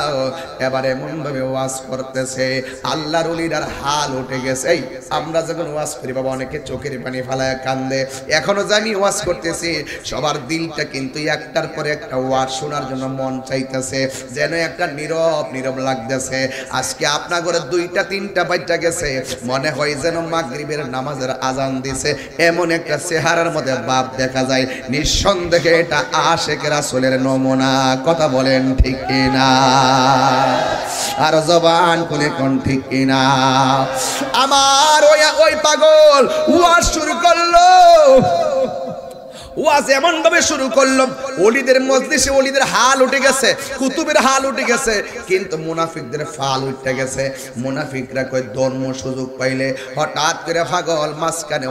এবারে এমন ভাবে ওয়াজ করতেছে, আল্লাহর ওলির হাল উঠে গেছে। এই আমরা যখন ওয়াজ করি বাবা, অনেকে চোখের পানি ফালায় কান্দে। এখনো জানি ওয়াজ করতেছি, সবার দিলটা কিন্তু একটার পরে একটা ওয়াজ শোনার জন্য মন চাইতেছে, যেন একটা নীরব নীরব লাগতেছে। আজকে আপনার ঘরে 2টা-3টা বাজটা গেছে, মনে হয় যেন মাগরিবের নামাজের আজান দিছে। এমন একটা চেহারার মধ্যে ভাব দেখা যায়। নিঃসন্দেহে এটা আশিক রাসূলের নমুনা। কথা বলেন ঠিক কিনা? আর জবান খুলে কোন ঠিক কিনা? আমার ওই পাগল ওয়াজ শুরু করলো, ওয়াজ এমন ভাবে শুরু করলো, ওলিদের মজলিসে ওলিদের হাল উঠে গেছে, কুতুবের হাল উঠে গেছে, কিন্তু মুনাফিকদের ফাল উঠে গেছে। মুনাফিকরা কই ধর্ম সুযোগ পাইলে হঠাৎ করে পাগল মাঝখানে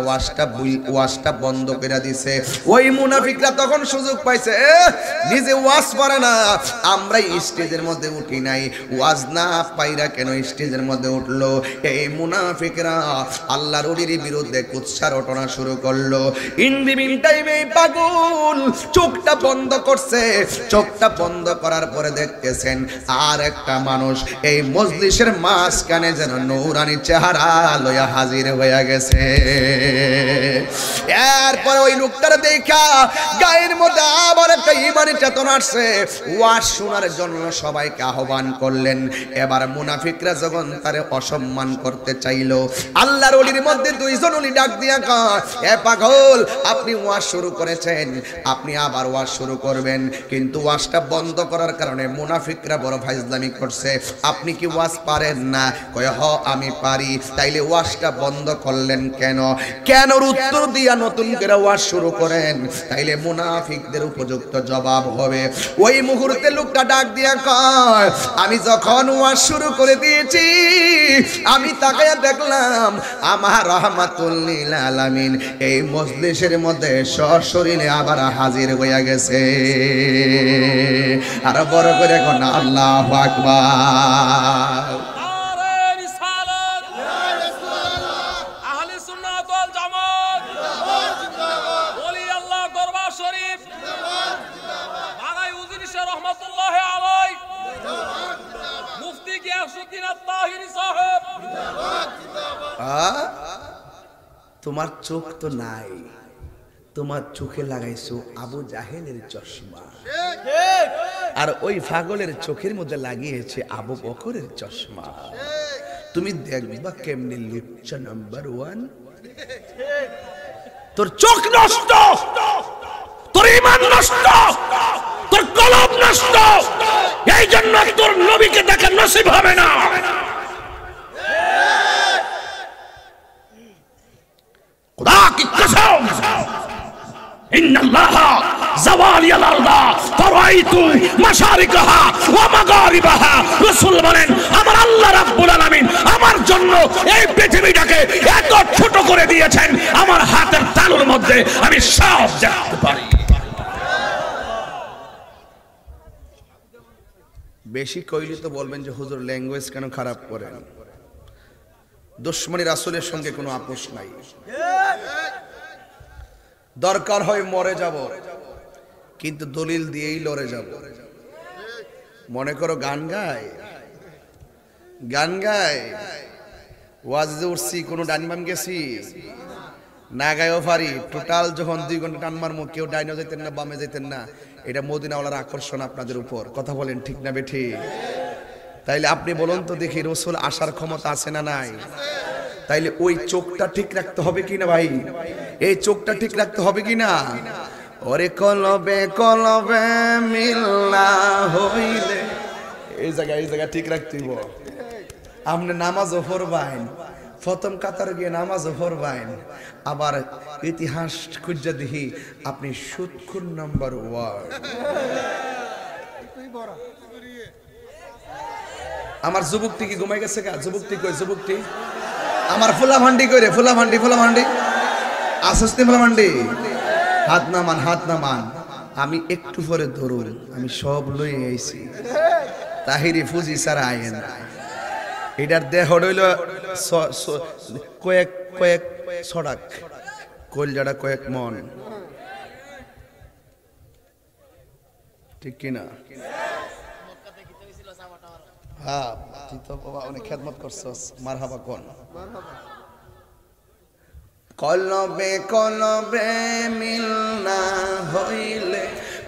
ওয়াজটা বন্ধ করে দিছে। ওই মুনাফিকরা তখন সুযোগ পাইছে, নিজে ওয়াজ পারে না, আমরাই স্টেজের মধ্যে উঠি নাই, ওয়াজ না পাইরা কেন স্টেজের মধ্যে উঠলো? এই মুনাফিকরা আল্লাহর ওলির বিরুদ্ধে কুৎসা রটনা শুরু করলো। ইন দি মিন টাইমে পাগল চোখটা বন্ধ করছে। চোখটা বন্ধ করার পরে দেখতেছেন আর একটা মানুষ এই মজলিসের মাঝখানে যেন নূরানি চেহারা লইয়া হাজির হয়ে গেছে। এরপরে ওই লোকটার দেখা গায়ের মধ্যে আবার একটা ঈমানি চেতনা আসছে। ওয়াজ শোনার জন্য সবাইকে আহ্বান করলেন। এবার মুনাফিকরা যখন তারে অসম্মান করতে চাইলো, আল্লাহর ওলির মধ্যে 2জন ওলি ডাক দিয়া কয়, এ পাগল, আপনি ওয়াজ শুরু করেছেন, আপনি আবার ওয়াজ শুরু করবেন, কিন্তু ওয়াজটা বন্ধ করার কারণে মুনাফিকরা বড় ফাইজলামি করছে। আপনি কি ওয়াজ পারেন না? কয় হ আমি পারি। তাইলে ওয়াজটা বন্ধ করলেন কেন? কেনর উত্তর দিয়া নতুন করে ওয়াজ শুরু করেন, তাইলে মুনাফিকদের উপযুক্ত জবাব হবে। ওই মুহূর্তে লোকটা ডাক দিয়া কয়, আমি যখন ওয়াজ শুরু করে দিয়েছি, আমি তাকায়া দেখলাম আমার রাহমাতুল লিল আলামিন এই মজলিসের মধ্যে সশরীরে আবার হাজির হইয়া গেছে। আর বড় করে কোন আল্লাহু আকবার। তোমার চোখ তো নাই, তোমার চোখে লাগাইছো আবু জাহেলের চশমা, আর ওই পাগলের চোখের মধ্যে লাগিয়েছে আবু বকরের চশমা। তুমি দেখবা কেমনে লুচ্চা নাম্বার 1। তোর চোখ নষ্ট, তোর ঈমান নষ্ট, তোর কলব নষ্ট, এই জন্য তোর নবীকে দেখা নসিব হবে না। खुदा की कसम इन्नल्लाह ज़वालियल अर्दा রাআইতু মাশারিকাহা ওয়া মাগারিবাহা। রাসূল বলেন আমার আল্লাহ রাব্বুল আলামিন আমার জন্য এই পৃথিবীটাকে এত ছোট করে দিয়েছেন, আমার হাতের তালুর মধ্যে আমি সব দেখতে পারি। বেশি কইলে তো বলবেন যে হুজুর ল্যাঙ্গুয়েজ কেন খারাপ করেন। দুশমনী রাসূলের সঙ্গে কোনো আপোষ নাই, দরকার হয় মরে যাব কিন্তু দলিল দিয়েই লড়ে যাব। মনে করো গান গায় ওয়াজে উঠছি, কোনো ডাইন বাম গেছি না, গায়েও পারি টোটাল যখন 2 ঘন্টা টান মারমু, কেউ ডাইনে যেতেন না বামে যেতেন না। এটা মদিনাওয়ালার আকর্ষণ আপনাদের উপর, কথা বলেন ঠিক না বেঠি? তাইলে আপনি বলুন তো দেখি রসুল আসার ক্ষমতা আছে না নাই? তাইলে ওই চোখটা ঠিক রাখতে হবে কি না ভাই? এই চোখটা ঠিক রাখতে হবে কি না? ওরে কলবে কলবে মিল্লা হইলে, এই জায়গা ঠিক রাখতে হইব। আপনি নামাজও পড়বেন, প্রথম কাতার গিয়ে নামাজও পড়বেন, আবার ইতিহাস খুঁজে দেখি আপনি 70 নম্বর ওয়ার্ড। আমার যুবকটি কি ঘুমাই গেছে গা? যুবকটি কই? যুবকটি আমার ফুলা ভান্ডি কই রে? ফুলা ভান্ডি আসস্তি ফুলা ভান্ডি, হাত নামান। আমি একটু পরে ধরুন, আমি সব লই আইছি। তাহিরি ফুজি সারা আইন এটার দেহ হইল কয়েক সড়াক, কলজাটা কয়েক মন, ঠিক কিনা? হ্যাঁ, তুই তো বাবা অনেক খেদমত করছস, মারহাবা কোন। কলবে কলবে মিল না হইলে,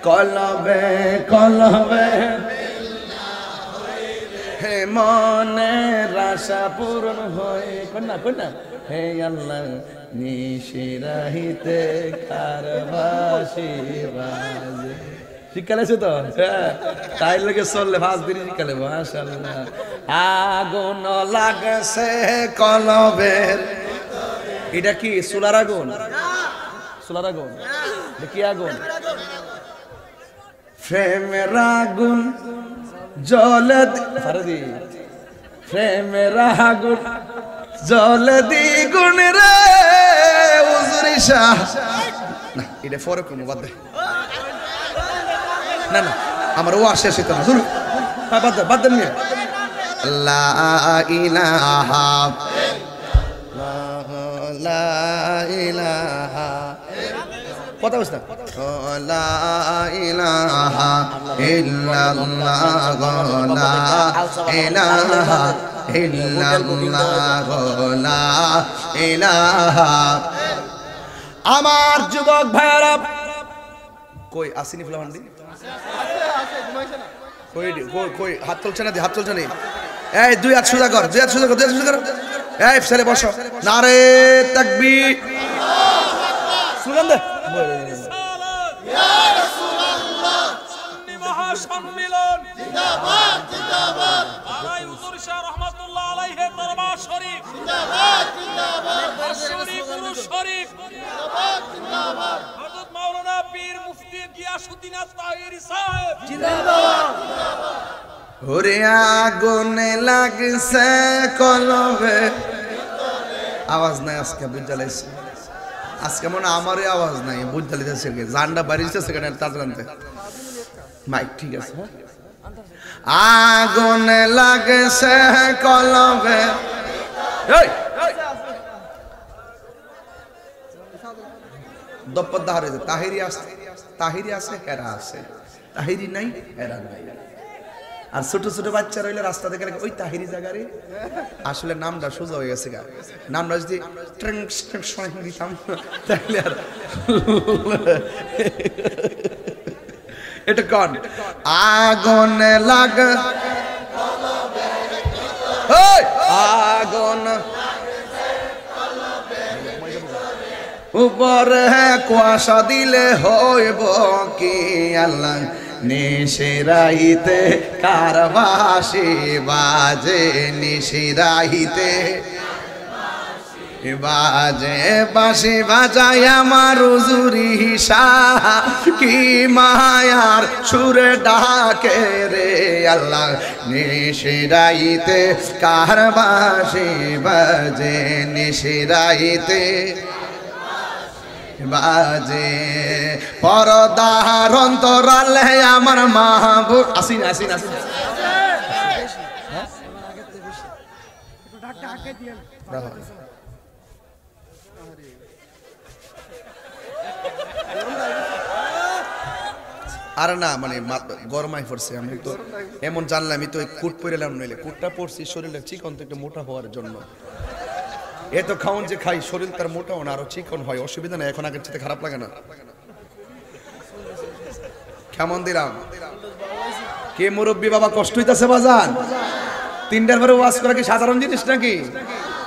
কলবে কলবে হে মনের আশা পূরণ হয়, কন্যা হে আল্লাহ নিশিরাহিতে কারবাসি বাজে। শিক্ষালেছে তো? তাই লোকে চললে 5 দিন শিক্ষালে, মাশাআল্লাহ। আগুন লাগছে কলবের, এটা কি চুলার আগুন? চুলার আগুন কি আগুন? প্রেমের আগুন জ্বলে দি, প্রেমের আগুন জ্বলে দ্বিগুণ রে উজরি শাহ। না এটা পরে কোনো বাদ দে, না আমার ও আসে তো না, বাদ দেন মিয়া। লা ইলাহা লা ইলাহা, কথা বুঝ না। লা ইলাহা ইল্লাল্লাহ, লা ইলাহা ইল্লাল্লাহ, লা ইলাহা। আমার যুবক ভাইরা কই আসেনি ফুলামান্ডি? কই হাত চলছে না? হাত চলছে না। এই 2 হাত সোজা কর, 2 হাত সোজা কর। এই ছেলে বসো, নারে তাকবীর, স্লোগান দে। ইয়া রাসূলুল্লাহ, সুন্নি মহাসম্মেলন জিন্দাবাদ জিন্দাবাদ, আলাই হুজুর শাহ রাহমাতুল্লাহ আলাইহি দরবার শরীফ জিন্দাবাদ জিন্দাবাদ, আশরি গুরু শরীফ জিন্দাবাদ জিন্দাবাদ, হযরত মাওলানা পীর মুফতি গিয়াসউদ্দিন আত-তাহিরি সাহেব জিন্দাবাদ জিন্দাবাদ। ওরে আগুন লাগছে কলবে, আওয়াজ নাই আজকে, বুঝালাইছে আজকে মনে আমারই আওয়াজ নাই, বুঝালিতেছে জানটা বাড়িছে সেখানে তার জানতে মাইক ঠিক আছে। আগুন লাগছে কলবে, দপ্পর দাহারে তাহিরি আছে এরা আছে, তাহিরি নাই এরা নাই। আর ছোট ছোট বাচ্চা রইলে রাস্তা দেখে ওই তাহিরি জায়গারে, আসলে নামটা সোজা হয়ে গেছে গা। নামটা যদি দিতাম তাহলে আর এটা কন আগুন লাগ, আগুন উপরে কুয়াশা দিলে হইব কি আল্লাহ, নিশিরাইতে কারবাসি বাজে, নিশিরাইতে বাজে বাঁশি বাজায় আমার হুজুরি শাহ কি মায়ার সুরে ডাকে রে আল্লাহ নিশিরাইতে কার বাঁশি বাজে নিশিরাইতে বাজে পরদার অন্তরালে আমার মাহবুব আসিন আসিন আসিন আর না মানে গরমাই পড়ছে আমি তো এমন জানলাম আমি তো কুট পরেলাম নইলে কুটটা পড়ছি শরীরের চিকন তো একটু মোটা হওয়ার জন্য এত খাওন যে খাই শরীর তার মোটা না আরো চিকন হয় অসুবিধা নেই এখন আগের চেয়ে খারাপ লাগে না কেমন দিলাম কে মুরব্বী বাবা কষ্ট হইতাছে বাজান তিনটার পরে ওয়াজ করা কি সাধারণ জিনিস নাকি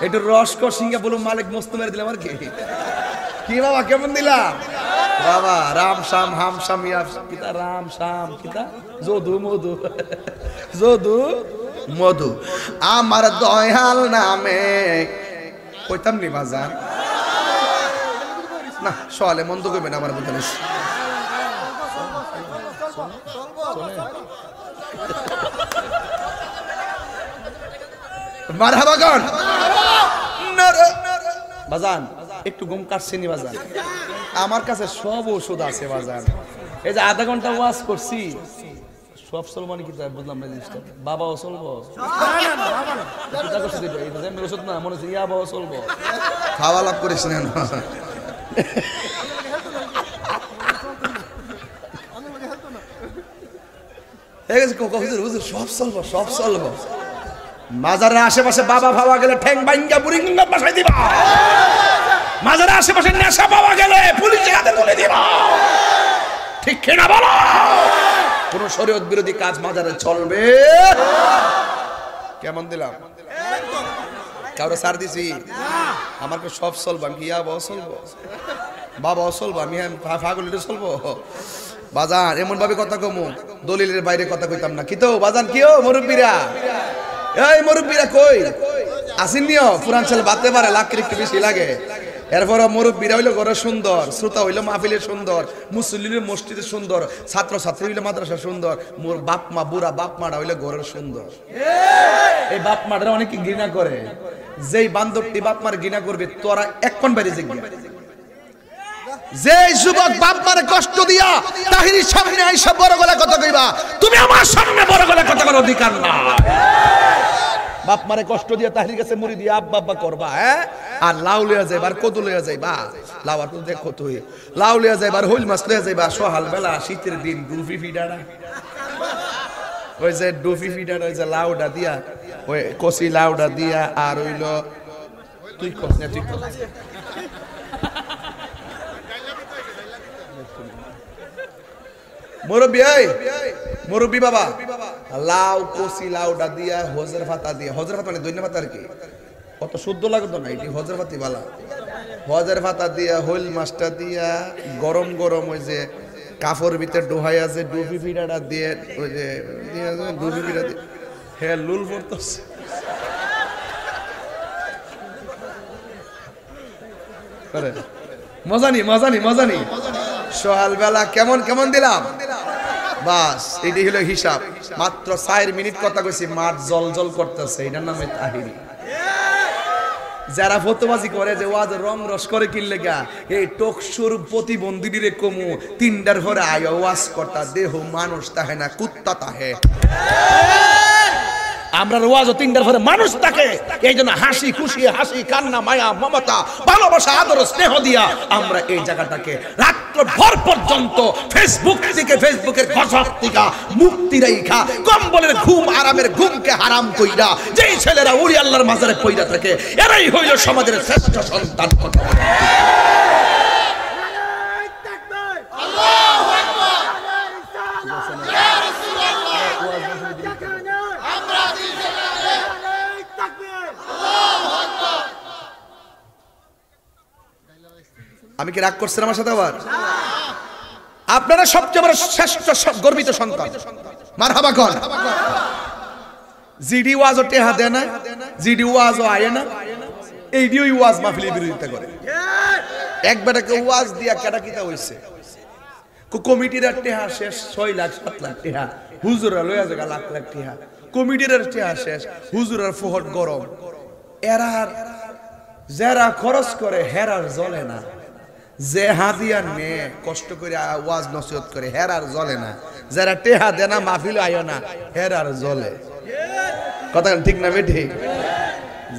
একটু রস কর সিঙ্গা বলুন মালিক মস্ত মেরে দিলাম আর কি বাবা কেমন দিলাম বাবা রাম শাম হাম শাম ইয়া কিতা রাম শাম কিতা যদু মধু যদু মধু আমার দয়াল নামে কইতাম নি বাজার না সলে মন্দ কইবে না আমার বুঝলে মারহাবা গান বাজান একটু ঘুম কাটছেনি বাজান আমার কাছে সব ওষুধ আছে বাজান এই যে আধা ঘন্টা ওয়াজ করছি সব চলবো নাকি বুঝলাম না জিনিসটা বাবাও চলবো ওষুধ না মনে হচ্ছে ইয়া বাবাও চলবো খাওয়া লাভ করিস না সব চলবো সব চলবো মাজারের আশেপাশে বাবা ভাবা গেলে ঠ্যাং বাইঙ্গা বুড়ি বাসায় দিবা মাজারের আশেপাশে নেশা পাওয়া গেলে পুলিশের হাতে তুলে দিবা ঠিক কিনা বলো কোন শরীয়ত বিরোধী কাজ মাজারে চলবে কেমন দিলাম কাউরে সার দিছি আমার তো সব চলবো আমি ইয়া বাবা চলবো বাবা চলবো আমি পাগল চলবো বাজান এমন ভাবে কথা কমু দলিলের বাইরে কথা কইতাম না কি তো বাজান কি ও মুরব্বীরা এই মুরব্বীরা কই আসিনিও পুরান ছেলে বাদতে পারে লাখ একটু বেশি লাগে এরপর মুরব্বীরা হইলো ঘরে সুন্দর শ্রোতা হইলো মাহফিলের সুন্দর মুসল্লির মসজিদে সুন্দর ছাত্র ছাত্রী হইলো মাদ্রাসা সুন্দর মোর বাপ মা বুড়া বাপ মারা হইলো ঘরের সুন্দর এই বাপ মারা অনেকে ঘৃণা করে যেই বান্ধবটি বাপ মার ঘৃণা করবে তোরা এক কোন বাইরে জিজ্ঞাসা যে যুবক বাপ মারে কষ্ট দিয়া তাহিরির সামনে আইসা বড় গলা কথা কইবা তুমি আমার সামনে বড় গলা কথা করার অধিকার না বাপ মারে কষ্ট দিয়া তাহিরির কাছে মুড়ি দিয়া আব্বা আব্বা করবা হ্যাঁ আর লাউ লইয়া যাইবা আর কদু লইয়া যাইবা লাউ আর কদু দেখো তুই লাউ লইয়া যাইবা আর হইল মাছ লইয়া যাইবা সকাল বেলা শীতের দিন ডুফি ফিডারা ওই যে ডুফি ফিডারা ওই যে লাউডা দিয়া ওই কচি লাউডা দিয়া আর হইল তুই কস না তুই কস মুরব্বী বাবা লাউ কচি লাউডা দিয়া হজের পাতা দিয়া হজের পাতা মানে দৈন্য পাতা আর কি কত শুদ্ধ লাগতো না এটি হজের পাতি বালা হজের পাতা দিয়া হইল মাছটা দিয়া গরম গরম ওই যে কাপড় ভিতরে ডোহাই আছে ডুবি পিঠাটা দিয়ে ওই যে ডুবি পিঠা দিয়ে হ্যাঁ লুল পড়তেছে মজানি মজানি মজানি সকালবেলা কেমন কেমন দিলাম বাস এটি হলো হিসাব মাত্র 4 মিনিট কথা কইছি মাঠ জল জল করতেছে এটার নামে তাহিরি যারা ফতোবাজি করে যে ওয়াজ রং রস করে কি লাগা এই টকসুর প্রতিবন্ধীরে কমু তিনটার ঘরে আয় ওয়াজ করতা দেহ মানুষ তাহে না কুত্তা তাহে আমরা ওয়াজ তিনটার ঘরে মানুষ থাকে এই জন্য হাসি খুশি হাসি কান্না মায়া মমতা ভালোবাসা আদর স্নেহ দিয়া আমরা এই জায়গাটাকে রাত্র ভর পর্যন্ত ফেসবুক থেকে ফেসবুকের গজব থেকে মুক্তি রাইখা কম্বলের ঘুম আরামের ঘুমকে হারাম কইরা যেই ছেলেরা উড়ি আল্লাহর মাজারে পইরা থাকে এরাই হইল সমাজের শ্রেষ্ঠ সন্তান কথা আমি কি রাগ করছেন আমার সাথে আবার আপনারা সবচেয়ে বড় শ্রেষ্ঠ গর্বিত সন্তান মারহাবা কোন জিডি ওয়াজও টেহা দেয় না জিডি ওয়াজও আয় না এই দিয়ে ওয়াজ মাহফিলের বিরোধিতা করে। একবার একটা ওয়াজ দিয়া কেটা কিতা হইছে, কমিটির টেহা শেষ 6 লাখ 7 লাখ টেহা, হুজুরা লইয়া জায়গা লাখ লাখ টেহা, কমিটির টেহা শেষ, হুজুরার ফোহট গরম। এরার যারা খরচ করে হেরার জ্বলে না, যে হাদিয়া নে কষ্ট করে ওয়াজ নসিহত করে হেরার জ্বলে না, যারা টেহা দেনা মাহফিল আয় না হেরার জ্বলে। কথা ঠিক না বেঠি?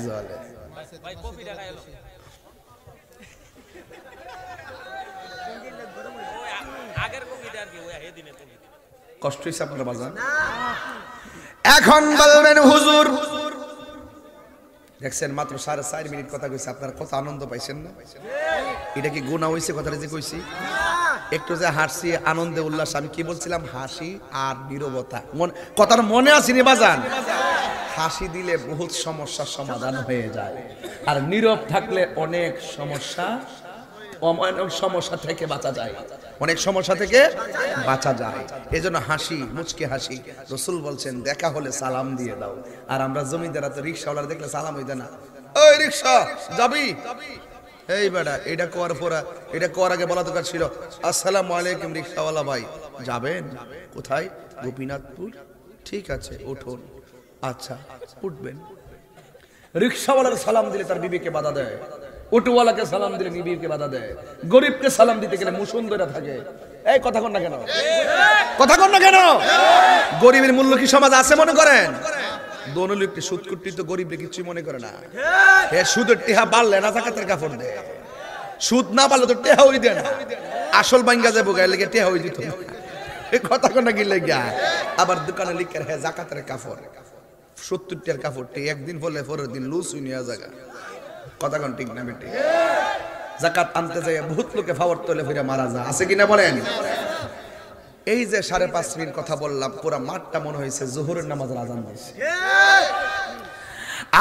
জ্বলে। কষ্ট হইছে আপনার বাজান? এখন বলবেন হুজুর দেখছেন মাত্র 4.5 মিনিট কথা কইছে, আপনার কত আনন্দ পাইছেন না? এটা কি গুনাহ হইছে কথাটা যে কইছি? একটু যে হাসি আনন্দে উল্লাস, আমি কি বলছিলাম? হাসি আর নীরবতা। কথার মনে আসেনি বাজান? হাসি দিলে বহুত সমস্যার সমাধান হয়ে যায়, আর নীরব থাকলে অনেক সমস্যা থেকে বাঁচা যায়, অনেক সমস্যা থেকে বাঁচা যায়। এই জন্য হাসি, মুচকে হাসি। রসুল বলছেন দেখা হলে সালাম দিয়ে দাও। আর আমরা জমিদারা তো রিক্সাওয়ালা দেখলে সালাম হইতে না, ওই রিক্সা যাবি, এই বেটা এটা কোয়ার পরা, এটা কোয়ার আগে বলা দরকার ছিল আসসালামু আলাইকুম রিক্সাওয়ালা ভাই, যাবেন কোথায়? গোপীনাথপুর। ঠিক আছে উঠুন। আচ্ছা উঠবেন। রিক্সাওয়ালার সালাম দিলে তার বিবেকে বাধা দেয়, অটোওয়ালাকে সালাম দিলে বিবেকে বাধা দেয়, গরিবকে সালাম দিতে গেলে মুসুন্দরা থাকে। এই কথা কন না কেন? কথা কন না কেন? গরিবের মূল্য কি সমাজ আছে মনে করেন? দোনলিপটি সুদ কুট্টি তো গরিবরে কিছু মনে করে না। এ সুদের টেহা বাড়লে না জাকাতের কাপড় দেয়, সুদ না বাড়লে তো টেহা হই দেয় না, আসল বাঙ্গা যাবো গায়ে লেগে টেহা হই দিত। কথা কন না কি লেগে? আবার দোকানে লিখে হ্যাঁ জাকাতের কাপড় 70 টাকার কাপড়টি একদিন পরলে পরের দিন লুজ হয়ে নেওয়া জায়গা। কথা কন ঠিক না বেটি? জাকাত আনতে যায় বহুত লোকে ফাওয়ার তোলে ফিরে মারা যায়, আছে কিনা বলেন? এই যে 5.5 মিনিট কথা বললাম, পুরো মাঠটা মনে হয়েছে জোহরের নামাজের আজান দিয়েছে।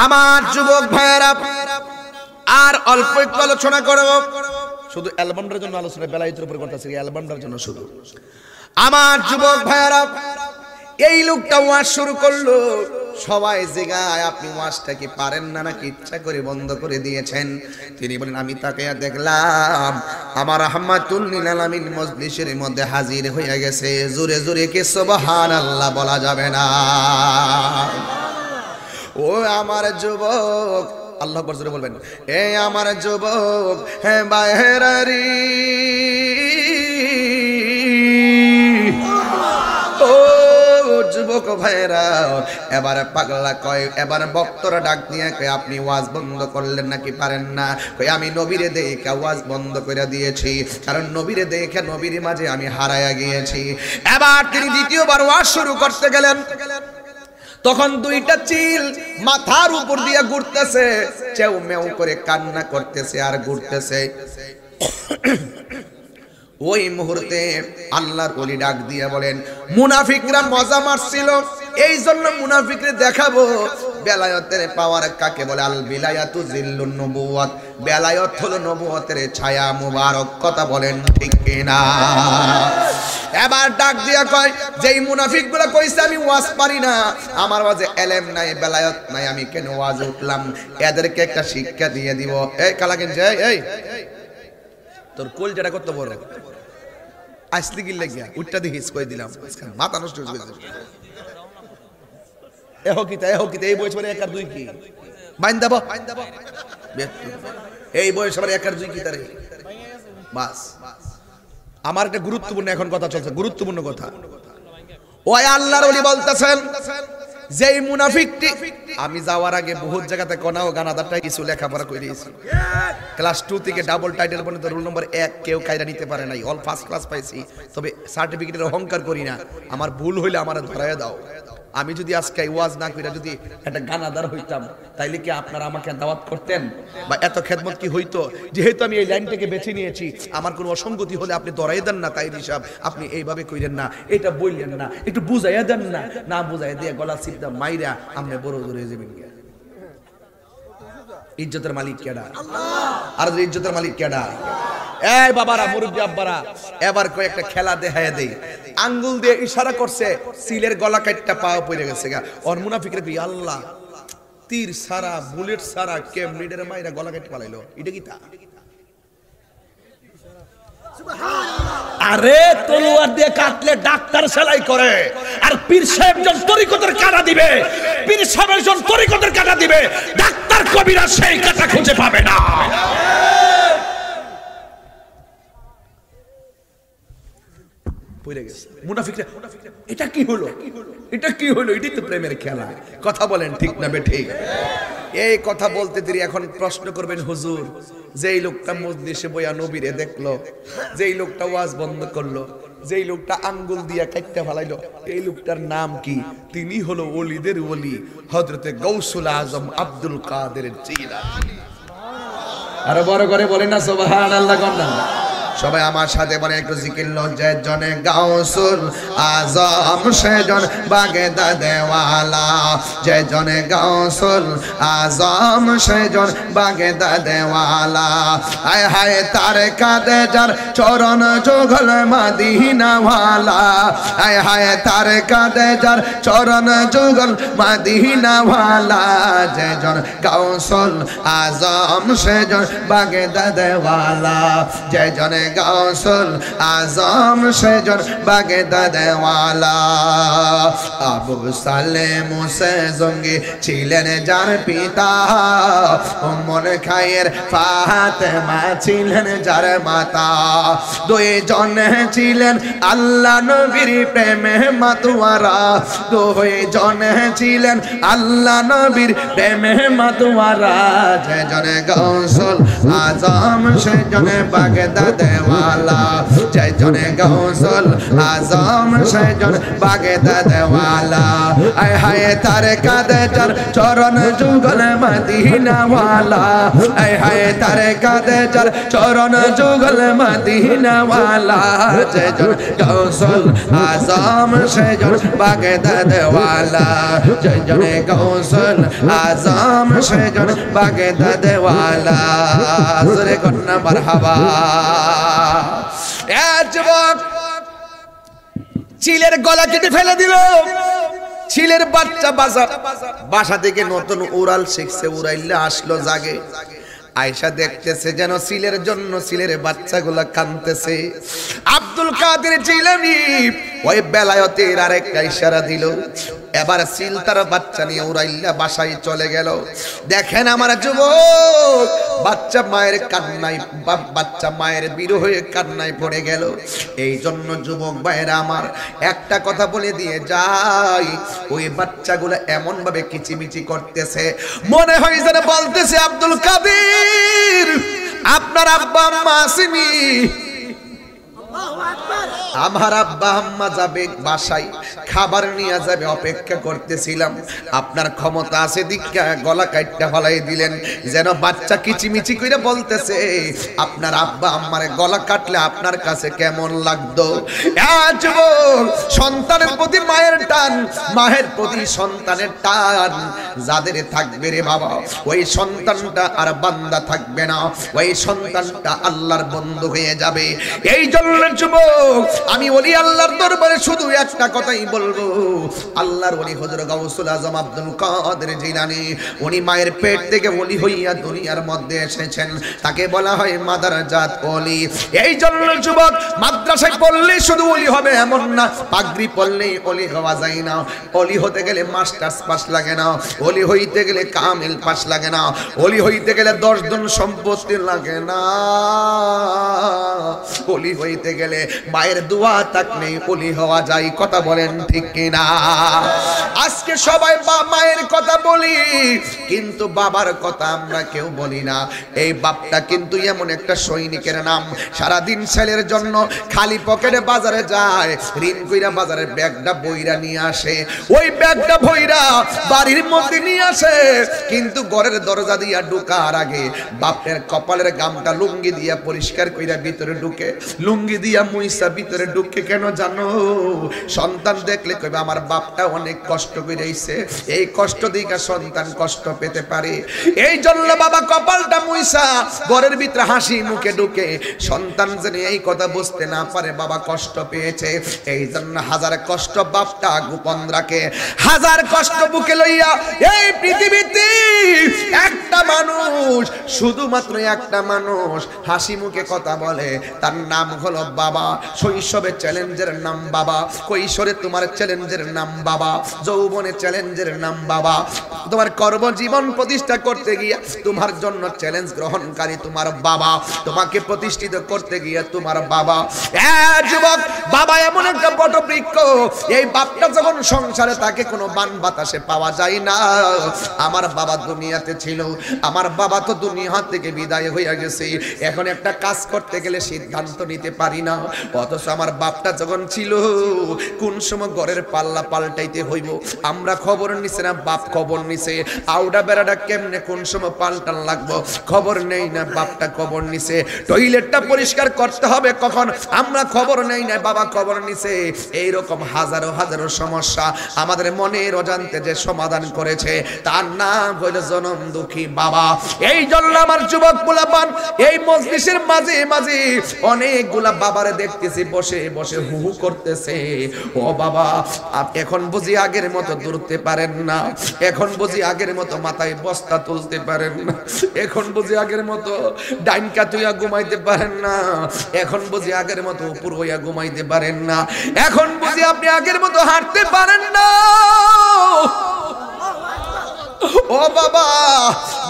আমার যুবক ভাইরা আর অল্প একটু আলোচনা করব, শুধু অ্যালবামটার জন্য আলোচনা, বেলায়েতের উপর কথা আছে, অ্যালবামটার জন্য শুধু। আমার যুবক ভাইরা এই লোকটা ওয়াজ শুরু করলো, সবাই জিগায় আপনি ওয়াজটা কি পারেন না নাকি ইচ্ছা করে বন্ধ করে দিয়েছেন? তিনি বলেন আমি তাকে দেখলাম আমার রাহমাতুল লিল আলামিন মজলিসের মধ্যে হাজির হয়ে গেছে। জোরে জোরে কি সুবহানাল্লাহ বলা যাবে না? ও আমার যুবক, আল্লাহু আকবার জোরে বলবেন, এ আমার যুবক হে বাইরারি, যুবক ভাইরা এবারে পাগলা কয়, এবারে বক্তরা ডাক দিয়ে কয় আপনি ওয়াজ বন্ধ করলেন নাকি পারেন না? কয় আমি নবীরে দেখে ওয়াজ বন্ধ করে দিয়েছি, কারণ নবীরে দেখে নবীর মাঝে আমি হারায়া গিয়েছি। এবার তিনি দ্বিতীয়বার ওয়াজ শুরু করতে গেলেন, তখন 2টা চিল মাথার উপর দিয়ে ঘুরতেছে, চেউ মেউ করে কান্না করতেছে আর ঘুরতেছে। ওই মুহূর্তে আল্লাহর ওলি ডাক দিয়ে বলেন মুনাফিকরা মজা মারছিল, এই জন্য মুনাফিকরে দেখাবো বেলায়েতের পাওয়ার কাকে বলে। আল বিলায়াতু জিল্লুন নবুওয়াত, বেলায়েত হলো নবুয়তের ছায়া মুবারক। কথা বলেন ঠিক কিনা? এবার ডাক দিয়া কয় যেই মুনাফিকগুলো কইছে আমি ওয়াজ পারি না, আমার ওয়াজে এলেম নাই বেলায়েত নাই, আমি কেন ওয়াজে উঠলাম? এদেরকে একটা শিক্ষা দিয়ে দিব। এই কালাকেন যে এই তোর কোল যেটা কত বড় আসলি কি লাগিয়া উঠটা দেখিস কই দিলাম, মাথা নষ্ট হয়ে গেছে। এহ কিতা এই বয়স মানে 1 আর 2 কি বাইন দেব? এই বয়স মানে 1 আর 2 কি তারে? বাস আমার একটা গুরুত্বপূর্ণ এখন কথা চলছে, গুরুত্বপূর্ণ কথা। ওই আল্লাহর ওলি বলতেছেন যেই মুনাফিকটি, আমি যাওয়ার আগে বহুত জায়গাতে কোনাও গানাদারটা কিছু লেখাপড়া করে দিয়েছি, ক্লাস 2 থেকে ডাবল টাইটেল পর্যন্ত রোল নম্বর 1 কেউ কায়দা নিতে পারে নাই, অল ফার্স্ট ক্লাস পাইছি। তবে সার্টিফিকেটের অহংকার করি না, আমার ভুল হইলে আমার ধরায় দাও। আমি যদি আজকে ওয়াজ না কইরা যদি একটা গানাদার হইতাম, তাইলে কি আপনারা আমাকে দাওয়াত করতেন বা এত খেদমত কি হইতো? যেহেতু আমি এই লাইনটাকে বেছে নিয়েছি, আমার কোনো অসঙ্গতি হলে আপনি ধরাই দেন না, তাই হিসাব আপনি এইভাবে কইলেন না, এটা বললেন না, একটু বুঝাইয়া দেন না, না বুঝাই দিয়ে গলা চিপটা মাইরা আপনি বড় ধরে যাবেন। ইজ্জতের মালিক কেডা? আর ইজ্জতের মালিক কেডা? এই বাবারা, মুরব্বি আব্বারা, এবার কয়েকটা খেলা দেখায় দেই। আঙ্গুল দিয়ে ইশারা করছে, সিলের গলা কাটটা পাও পড়ে গেছে গা। ওর মুনাফিকরে কই আল্লাহ তীর সারা বুলেট সারা কেমনিডের মাইরা গলা কেটে পালাইলো, এটা কি তা? আরে তলোয়ার দিয়ে কাটলে ডাক্তার সেলাই করে, আর পীর সাহেব জন তরিকতের কাটা দিবে, পীর সাহেব জন তরিকতের কাটা দিবে, ডাক্তার কবিরা সেই কাটা খুঁজে পাবে না। পড়ে গেছে মুনাফিকরা, এটা কি হলো, এটা কি হলো? এটাই তো প্রেমের খেলা। কথা বলেন ঠিক না বেঠিক? এই কথা বলতে দেরি এখন প্রশ্ন করবেন, হুজুর যেই লোকটা মজলিসে বইয়া নবীরে দেখলো, যেই লোকটা ওয়াজ বন্ধ করলো, যেই লোকটা আঙ্গুল দিয়া কাটতে ফেলাইলো, এই লোকটার নাম কি? তিনি হলো ওলিদের ওলি, হযরতে গাউসুল আজম আব্দুল কাদের জিলানী। আরো বড় করে বলেন না সুবহানাল্লাহ। কন্যা সবাই আমার সাথে বলেন একটু জিকির লজ্জায় জনে গাউসুল আজম সেজন বাগেদাদে ওয়ালা, যে জনে গাউসুল আজম সেজন বাগেদাদে ওয়ালা। হায় হায় তার কাঁধে যার চরণ যুগল মদিনা ওয়ালা, হায় হায় তার কাঁধে যার চরণ যুগল মদিনা ওয়ালা, যে জন গাউসুল আজম সেজন বাগেদাদে ওয়ালা, যে জনে গাউসুল আজম সেজন বাগদাদে ওয়ালা। আবু সালেম মুসে জঙ্গি ছিলেন যার পিতা, উম্মুল খায়ের ফাতেমা ছিলেন যার মাতা, দুই জন ছিলেন আল্লাহ নবীর প্রেমে মাতোয়ারা, দুই জন ছিলেন আল্লাহ নবীর প্রেমে মাতোয়ারা, যে জনে গাউসুল আজম সেজন বাগদাদে ওয়ালা, যে জনে গাউসুল আজম সেজন বাগদাদে ওয়ালা। আয় হায় তার কাঁধে যার চরণ যুগল মদিনা ওয়ালা, আয় হায় তার কাঁধে যার চরণ যুগল মদিনা ওয়ালা, যে জন গাউসুল আজম সেজন বাগদাদে ওয়ালা, যে জনে গাউসুল আজম সেজন বাগদাদে ওয়ালা। জোরে কন্যা মারহাবা। যুবক চিলের গলা কেটে ফেলে দিল। চিলের বাচ্চা বাসা থেকে নতুন উড়াল শিখছে, উড়াইলে আসলো জাগে, আয়েশা দেখতেছে যেন সিলের জন্য সিলের বাচ্চাগুলা কাঁদতেছে। আব্দুল কাদের জিলানী ওই বেলায়েতের আরেকটা ইশারা দিল, এবার সিল তার বাচ্চা নিয়ে উড়াইল্লা বাসায় চলে গেল। দেখেন আমার যুবক, বাচ্চা মায়ের কান্নায়, বাচ্চা মায়ের বিরহ হয়ে কান্নায় পড়ে গেল। এই জন্য যুবক ভাইরা আমার একটা কথা বলে দিয়ে যাই, ওই বাচ্চাগুলো এমন ভাবে কিচিমিচি করতেছে, মনে হয় যেন বলতেছে আব্দুল কাদের আপনার আব্বা আম্মা আসেনি, আমার আব্বা আম্মা যাবে বাসায়, খাবার নিয়ে যাবে, অপেক্ষা করতেছিলাম, আপনার ক্ষমতা আছে দিকা গলা কাটটা ফলাই দিলেন। যেন বাচ্চা কিচিমিচি করে বলতেছে আপনার আব্বা আম্মার গলা কাটলে আপনার কাছে কেমন লাগতো। সন্তানের প্রতি মায়ের টান, মায়ের প্রতি সন্তানের টান যাদের থাকবে রে বাবা, ওই সন্তানটা আর বান্দা থাকবে না, ওই সন্তানটা আল্লাহর বন্ধু হয়ে যাবে। এই জন্য যুবক আমি ওলি আল্লাহর দরবারে শুধু একটা কথাই বলবো, আল্লাহর ওলি হযরত গাউসুল আজম আব্দুল কাদের জিলানী, উনি মায়ের পেট থেকে ওলি হইয়া দুনিয়ার মধ্যে এসেছেন, তাকে বলা হয় মাদারজাত ওলি। এই জন্য যুবক মাদ্রাসায় পড়লেই শুধু ওলি হবে এমন না, পাগড়ি পড়লেই ওলি হওয়া যায় না। ওলি হতে গেলে মাস্টার্স পাস লাগে না, ওলি হইতে গেলে কামিল পাস লাগে না, ওলি হইতে গেলে 10 জন সম্পত্তি লাগে না, ওলি হইতে গেলে মায়ের দোয়া থাকলে ওলি হওয়া যায়। কথা বলেন ঠিক কিনা? আজকে সবাই মায়ের কথা বলি, কিন্তু বাবার কথা আমরা কেউ বলি না। এই বাপটা কিন্তু এমন একটা সৈনিকের নাম, সারাদিন ছেলের জন্য খালি পকেটে বাজারে যায়, ঋণ কইরা বাজারের ব্যাগটা বইরা নিয়ে আসে, ওই ব্যাগটা বইরা বাড়ির মধ্যে নিয়ে আসে, কিন্তু ঘরের দরজা দিয়া ঢোকার আগে বাপের কপালের গামটা লুঙ্গি দিয়া পরিষ্কার কইরা ভিতরে ঢুকে, লুঙ্গি দিয়া মুইসা ভিতরে ঢুকে। কেন জানো? সন্তান দেখলে কইবে আমার বাপটা অনেক কষ্ট কইরাইছে, এই কষ্ট দিকা সন্তান কষ্ট পেতে পারে। এই জন্য বাবা কপালটা মুইসা ঘরের ভিতরে হাসি মুখে ঢুকে, সন্তান যেন এই কথা বুঝতে না পারে বাবা কষ্ট পেয়েছে। এই জন্য হাজার কষ্ট বাপটা গোপন রাখে, হাজার কষ্ট বুকে লইয়া এই পৃথিবীতে একটা মানুষ, শুধুমাত্র একটা মানুষ হাসি মুখে কথা বলে, তার নাম হলো বাবা। শৈশবে চ্যালেঞ্জের নাম বাবা, কৈশোরে তোমার চ্যালেঞ্জের নাম বাবা, যৌবনে চ্যালেঞ্জের নাম বাবা, তোমার কর্মজীবন প্রতিষ্ঠা করতে গিয়ে তোমার জন্য চ্যালেঞ্জ গ্রহণকারী তোমার বাবা, তোমাকে প্রতিষ্ঠিত করতে গিয়ে তোমার বাবা। যুবক, বাবা এমন একটা বটবৃক্ষ, এই বাপটা যখন সংসারে তাকে কোনো বান বাতাসে পাওয়া যায় না। আমার বাবা দুনিয়াতে ছিল, আমার বাবা তো দুনিয়া থেকে বিদায় হয়ে গেছে, এখন একটা কাজ করতে গেলে সিদ্ধান্ত নিতে পারি না। অথচ আমার বাপটা যখন ছিল, কোন সময় ঘরের পাল্লা পাল্টাইতে হইব আমরা খবর নিছে না, বাপ খবর নিছে। আউডা বেড়াটা কেমনে কোন সময় পাল্টান লাগবো খবর নেই না, বাপটা খবর নিছে। টয়লেটটা পরিষ্কার করতে হবে কখন আমরা খবর নেই না, বাবা খবর নিছে। এইরকম হাজারো হাজারো সমস্যা আমাদের মনের অজান্তে যে সমাধান করেছে, তার নাম হইল জনম দুঃখী বাবা। এই জন্য আমার যুবক পোলাপান এই মজলিসের মাঝে মাঝে অনেকগুলা বাবারে দেখতেছি বসে বসে হু হু করতেছে। ও বাবা, এখন বুঝি আগের মতো দৌড়তে পারেন না, এখন বুঝি আগের মতো মাথায় বস্তা তুলতে পারেন না, এখন বুঝি আগের মতো ডাইনকা তুইয়া ঘুমাইতে পারেন না, এখন বুঝি আগের মতো উপর হইয়া ঘুমাইতে পারেন না, এখন বুঝি আপনি আগের মতো হাঁটতে পারেন না। ও বাবা,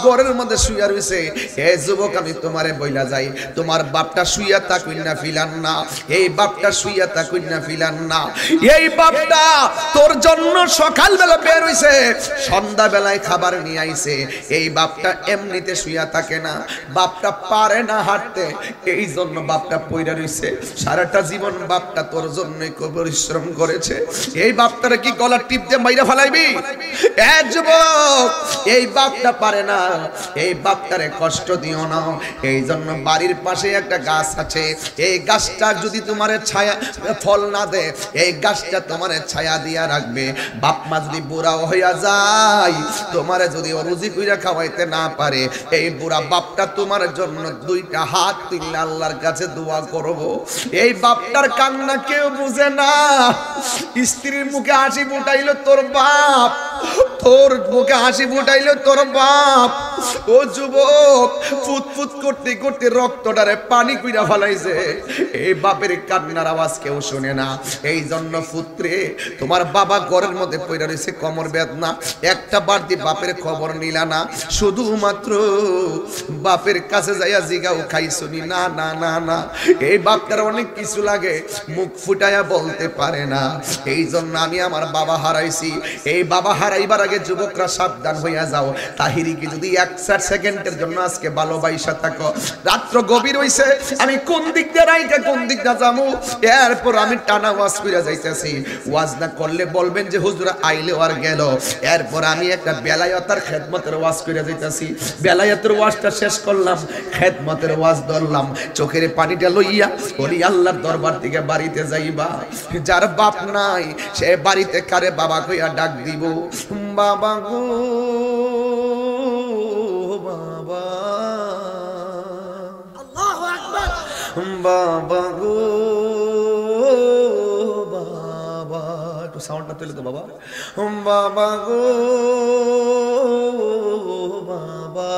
ঘরের মধ্যে শুইয়া রইছে। এ যুবক, আমি তোমারে বইলা যাই, তোমার বাপটা শুইয়া তা কইনা ফিলান না, এই বাপটা শুইয়া তা কইনা ফিলান না। এই বাপটা তোর জন্য সকালবেলা বের হইছে, সন্ধ্যা বেলায় খাবার নিয়ে আইছে। এই বাপটা এমনিতে শুইয়া থাকে না, বাপটা পারে না হাঁটতে, এই জন্য বাপটা পইরা রইছে। সারাটা জীবন বাপটা তোর জন্যই পরিশ্রম করেছে। এই বাপটারে কি গলার টিপ দিয়ে মাইরা ফেলাইবি? এ যুবক, এই বাপটা পারে না, এই বাপটারে কষ্ট দিও না। এই জন্য বাড়ির পাশে একটা গাছ আছে, এই গাছটা যদি তোমার ছায়া ফল না দেয়, এই গাছটা তোমার ছায়া দিয়া রাখবে। বাপ মা যদি বুড়া হইয়া যায়, তোমারে যদি রুজি কইরা খাওয়াইতে না পারে, এই বুড়া বাপটা তোমার জন্য দুইটা হাত তুলে আল্লাহর কাছে দোয়া করব। এই বাপটার কান্না কেউ বুঝে না। স্ত্রীর মুখে হাসি ফুটাইলো তোর বাপ, তোর মুখে হাসি ফুটাইলো তোর বাপ। ও যুবক, ফুটফুট করতে করতে রক্তটারে পানি কইরা ফেলাইছে। এই বাপের কান্নার আওয়াজ কেউ শুনে না। এই জন্য পুত্রে, তোমার বাবা ঘরের মধ্যে পড়ে রয়েছে, কোমর বেদনা, একটা বাড়তি বাপের খবর নিলা না। শুধুমাত্র বাপের কাছে যাইয়া জিগাও খাইছুনি? না না না না, এই বাপটার অনেক কিছু লাগে, মুখ ফুটাইয়া বলতে পারে না। এই জন্য আমি আমার বাবা হারাইছি। এই বাবা হারাইবার আগে যুবকরা সাবধান হইয়া যাও। তাহিরিকে যদি 1 সেকেন্ডের জন্য আজকে ভালোবাসা থাকো, রাত্র গভীর হইছে, আমি কোন দিক দিয়ে রাইকা কোন দিক দিয়ে যাবো, এরপর আমি টানা ওয়াজ কইরা যাইতেছি। ওয়াজ না করলে বলবেন যে হুজুর আইলে আর গেল। এরপর আমি একটা বেলায়েতের খেদমতের ওয়াজ কইরা যাইতেছি। বেলায়েতের ওয়াজটা শেষ করলাম, খেদমতের ওয়াজ ধরলাম, চোখের পানিটা লইয়া বলি আল্লাহর দরবার থেকে বাড়িতে যাইবা। যার বাপ নাই সে বাড়িতে কারে বাবা কইয়া ডাক দিব? বাবা গো বাবা, আল্লাহু আকবার, বাবা গো বাবা, একটু সাউন্ডটা তুলে তো বাবা। বাবা গো বাবা,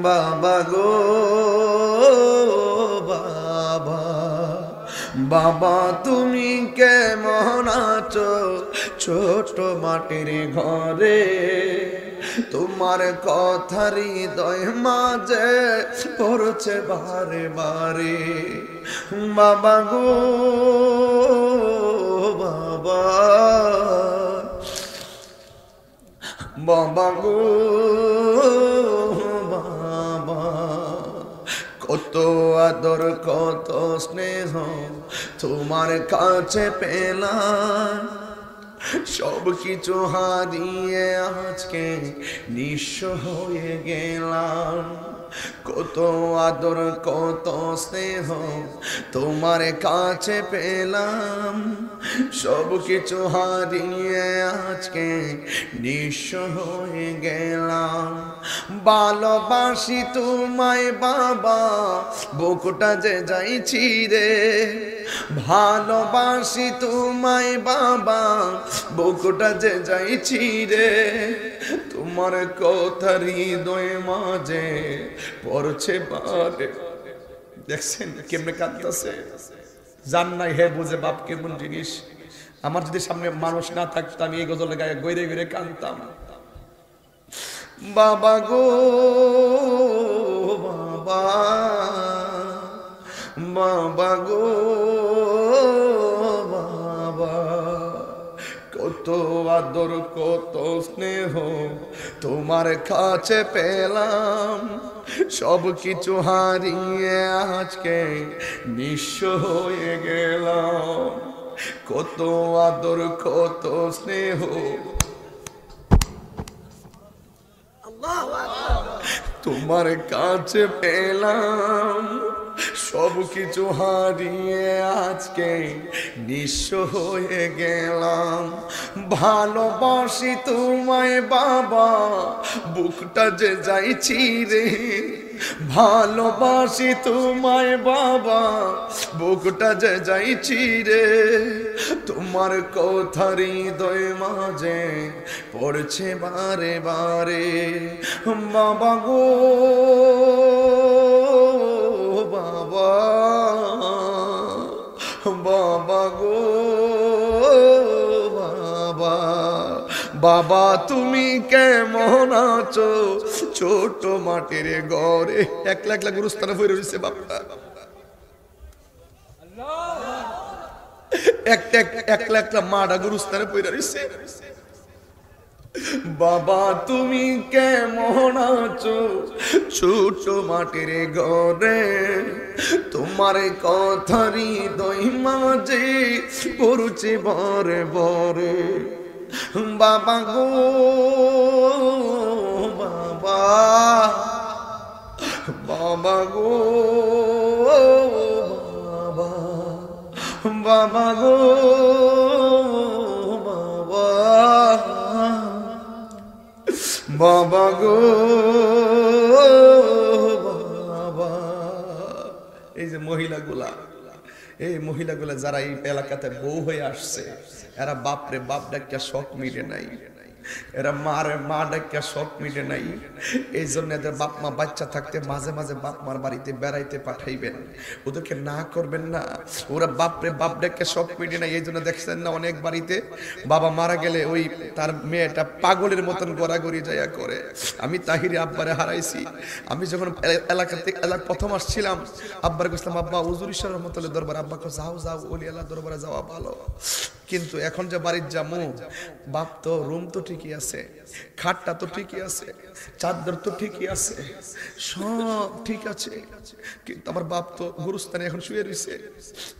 বাবা গো বাবা, বাবা তুমি কেমন আছো ছোট মাটির ঘরে? তোমার কথা হৃদয় মাঝে পড়ছে বারে বারে। বাবা গো বাবা, বাবা গো বাবা, কত আদর কত স্নেহ তোমার কাছে পেলাম, সব কিছু হারিয়ে আজকে নিঃস্ব হয়ে গেলাম। কত আদর কত স্নেহ তোমার কাছে পেলাম, সব কিছু হারিয়ে আজকে নিঃস্ব হয়ে গেলাম। ভালোবাসি তোমায় বাবা, বুকটা যে যাইছি রে। ভালোবাসি তোমায় বাবা, বুকটা যে যাইছি রে, তোমার কথা হৃদয় মাঝে পড়ছে বারে। দেখছেন কেমনে কাঁদতেছে, জান নাই হে বুঝে বাপ কেমন জিনিস। আমার যদি সামনে মানুষ না থাকতো আমি এই গজলের গায়ে গইরে গইরে কাঁদতাম। বাবা গো বাবা, বাবা গো বাবা, কত আদর কত স্নেহ তোমার কাছে পেলাম, সব কিছু হারিয়ে আজকে নিঃস্ব হয়ে গেলাম। কত আদর কত স্নেহ তোমার কাছে পেলাম, সব কিছু হারিয়ে আজকে নিঃস্ব হয়ে গেলাম। ভালোবাসি তোমায় বাবা, বুকটা যে যাইছি রে, ভালোবাসি তোমায় বাবা, বুকটা যে যাইছি রে, তোমার কথা হৃদয় মাঝে পড়ছে বারে বারে। বাবা গো বাবা, বাবা গো বাবা, বাবা তুমি কেমন আছো ছোট মাটির ঘরে। একলা একলা গুরুস্থানে হয়ে রয়েছে বাপটা, একলা একলা মাটা গুরুস্থানে পড়ে রয়েছে। বাবা তুমি কেমন আছো ছোট মাটির ঘরে, তোমার কথা হৃদয় মাঝে পড়ছে বরে বরে। বাবা গো বাবা, বাবা গো বাবা, বাবা গো বাবা, বাবা গো বাবা। এই যে মহিলাগুলা, এই মহিলাগুলা যারা এই এলাকাতে বউ হয়ে আসছে, এরা বাপরে বাপ ডাকিয়া শখ মিটে নাই, এরা মারে মা ডাকিয়া শখ মিটে নাই। এই জন্য এদের বাপ মা বাচ্চা থাকতে মাঝে মাঝে বাপ মার বাড়িতে বেড়াইতে পাঠাইবেন, ওদেরকে না করবেন না। ওরা বাপরে বাপ ডাকিয়া শখ মিটে নাই। এই জন্য দেখছেন না অনেক বাড়িতে বাবা মারা গেলে ওই তার মেয়েটা পাগলের মতন গড়াগড়ি যাইয়া করে। আমি তাহিরে আব্বারে হারাইছি। আমি যখন এলাকাতে প্রথম আসছিলাম, আব্বার গেছিলাম আব্বা হুজুর ঈশ্বর রহমতুল্লাহ দরবার, আব্বা কো যাও যাও ওলি আল্লাহ দরবারে যাওয়া ভালো। কিন্তু এখন যে বাড়ির যামু, বাপ তো রুম তো ঠিকই আছে, খাটটা তো ঠিকই আছে, চাদর তো ঠিকই আছে, সব ঠিক আছে, কিন্তু আমার বাপ তো গুরুস্থানে এখন শুয়ে রয়েছে।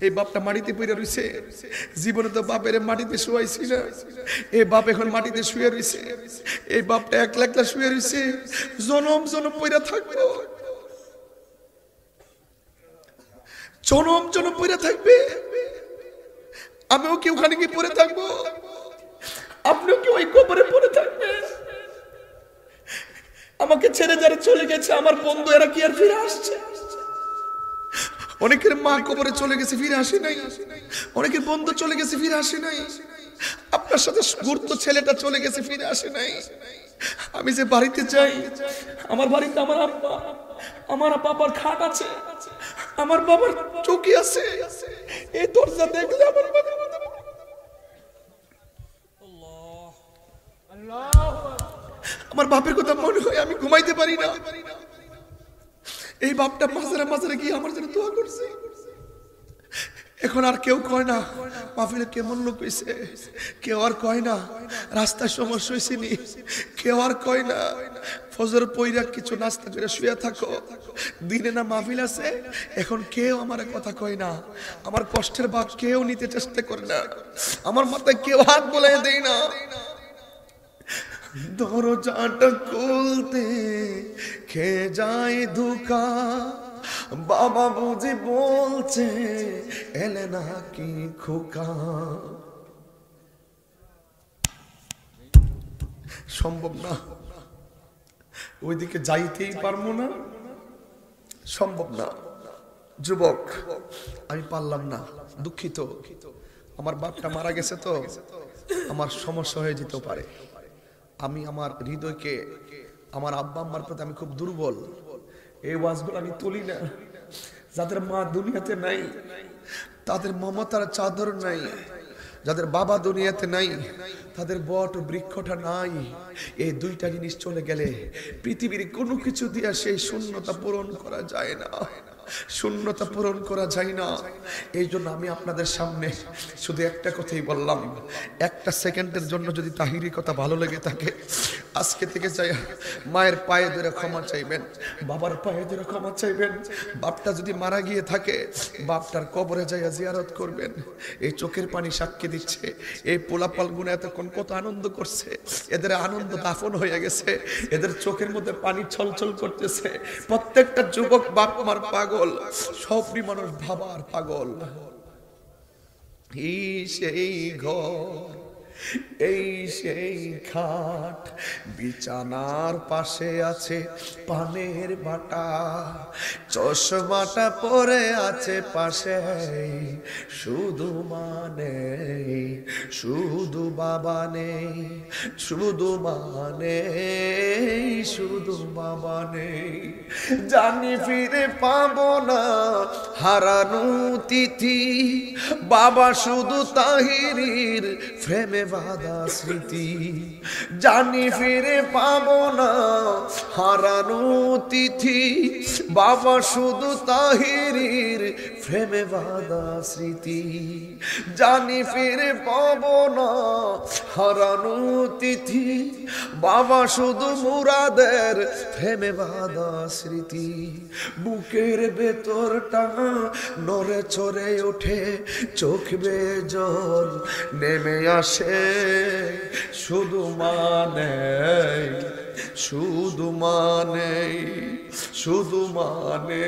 এই বাপটা মাটিতে পড়ে রয়েছে। জীবনে তো বাপের মাটিতে শুয়াইছি না, এই বাপ এখন মাটিতে শুয়ে রয়েছে। এই বাপটা একলা একলা শুয়ে রয়েছে, জনম জনম পইরা থাকবো, জনম জনম পইরা থাকবে। আমিও কি ওখানে গিয়ে পড়ে থাকবো, আপনিও কি ওই কবরে পড়ে থাকবেন? আমাকে ছেড়ে যারা চলে গেছে আমার বন্ধু, এরা কি আর ফিরে আসছে? অনেকের মা কবরে চলে গেছে ফিরে আসে নাই, অনেকের বন্ধু চলে গেছে ফিরে আসে নাই, আপনার সাথে ঘুরতো ছেলেটা চলে গেছে ফিরে আসে নাই। আমি যে বাড়িতে যাই, আমার বাড়িতে আমার আব্বা, আমার বাবার খাট আছে, আমার বাবার চৌকি আছে, এই দরজা দেখলে আমার আমার বাপের কথা মনে হয়, আমি ঘুমাইতে পারি না। এই বাপটা মাঝারে মাঝারে গিয়ে আমার জন্য দোয়া করছে। এখন আর কেউ কয় না মাহফিলে কেমন লোক হইছে, কেউ আর কয় না রাস্তায় সমস্যা হয়েছে নি, কেউ আর কয় না ফজর পইরা কিছু নাস্তা করে শুয়ে থাকো, দিনে না মাহফিল আছে। এখন কেউ আমার কথা কয় না, আমার কষ্টের ভাগ কেউ নিতে চেষ্টা করে না, আমার মাথায় কেউ হাত বোলাই দেয় না। দরজাটা খুলতে খেয়ে যায় ধোঁকা, বাবা বুঝি বলছে এলে নাকি খোকা। সম্ভব না, ওইদিকে যাইতেই পারবো না, সম্ভব না। যুবক আমি পারলাম না, দুঃখিত। আমার বাপটা মারা গেছে তো আমার সমস্যা হয়ে যেতে পারে। আমি আমার হৃদয়কে, আমার আব্বা আম্মার প্রতি আমি খুব দুর্বল। এই ওয়াজগুলো আমি তুলি না। যাদের মা দুনিয়াতে নাই, তাদের মমতার চাদর নাই, যাদের বাবা দুনিয়াতে নাই, তাদের বট বৃক্ষটা নাই। এই দুইটা জিনিস চলে গেলে পৃথিবীর কোনো কিছু দিয়ে সেই শূন্যতা পূরণ করা যায় না, শূন্যতা পূরণ করা যায় না। এই জন্য আমি আপনাদের সামনে শুধু একটা কথাই বললাম, একটা সেকেন্ডের জন্য যদি তাহিরি কথা ভালো লেগে থাকে, আজকে থেকে চাই মায়ের পায়ে ধরে ক্ষমা চাইবেন, বাবার পায়ে ধরে ক্ষমা চাইবেন। বাপটা যদি মারা গিয়ে থাকে, বাপটার কবরে যাইয়া জিয়ারত করবেন। এই চোখের পানি সাক্ষী দিচ্ছে, এই পোলাপাল গুণা এতক্ষণ কত আনন্দ করছে, এদের আনন্দ দাফন হয়ে গেছে, এদের চোখের মধ্যে পানি ছলছল করতেছে। প্রত্যেকটা যুবক বাপ মার পাগল, সবই মানুষ ভাবার পাগল। এই সেই ঘর, এই সেই খাট, বিছানার পাশে আছে পানের বাটা, চশমাটা পরে আছে পাশে, শুধু মানে শুধু বাবা নেই, শুধু মানে শুধু বাবা নেই। জানি ফিরে পাবো না হারানো তিথি, বাবা শুধু তাহিরির প্রেমে বাঁধা স্মৃতি। জানি ফিরে পাবো না হারানো তিথি, বাবা শুধু তাহিরির প্রেমে বাঁধা স্মৃতি। জানি ফিরে পাবো না হারানো তিথি, বাবা শুধু মুরাদের প্রেমে বাঁধা স্মৃতি। বুকের ভেতরটা নড়ে চড়ে ওঠে, চোখ বেয়ে জল নেমে আসে, শুধু মানে শুধু মানে শুধু মানে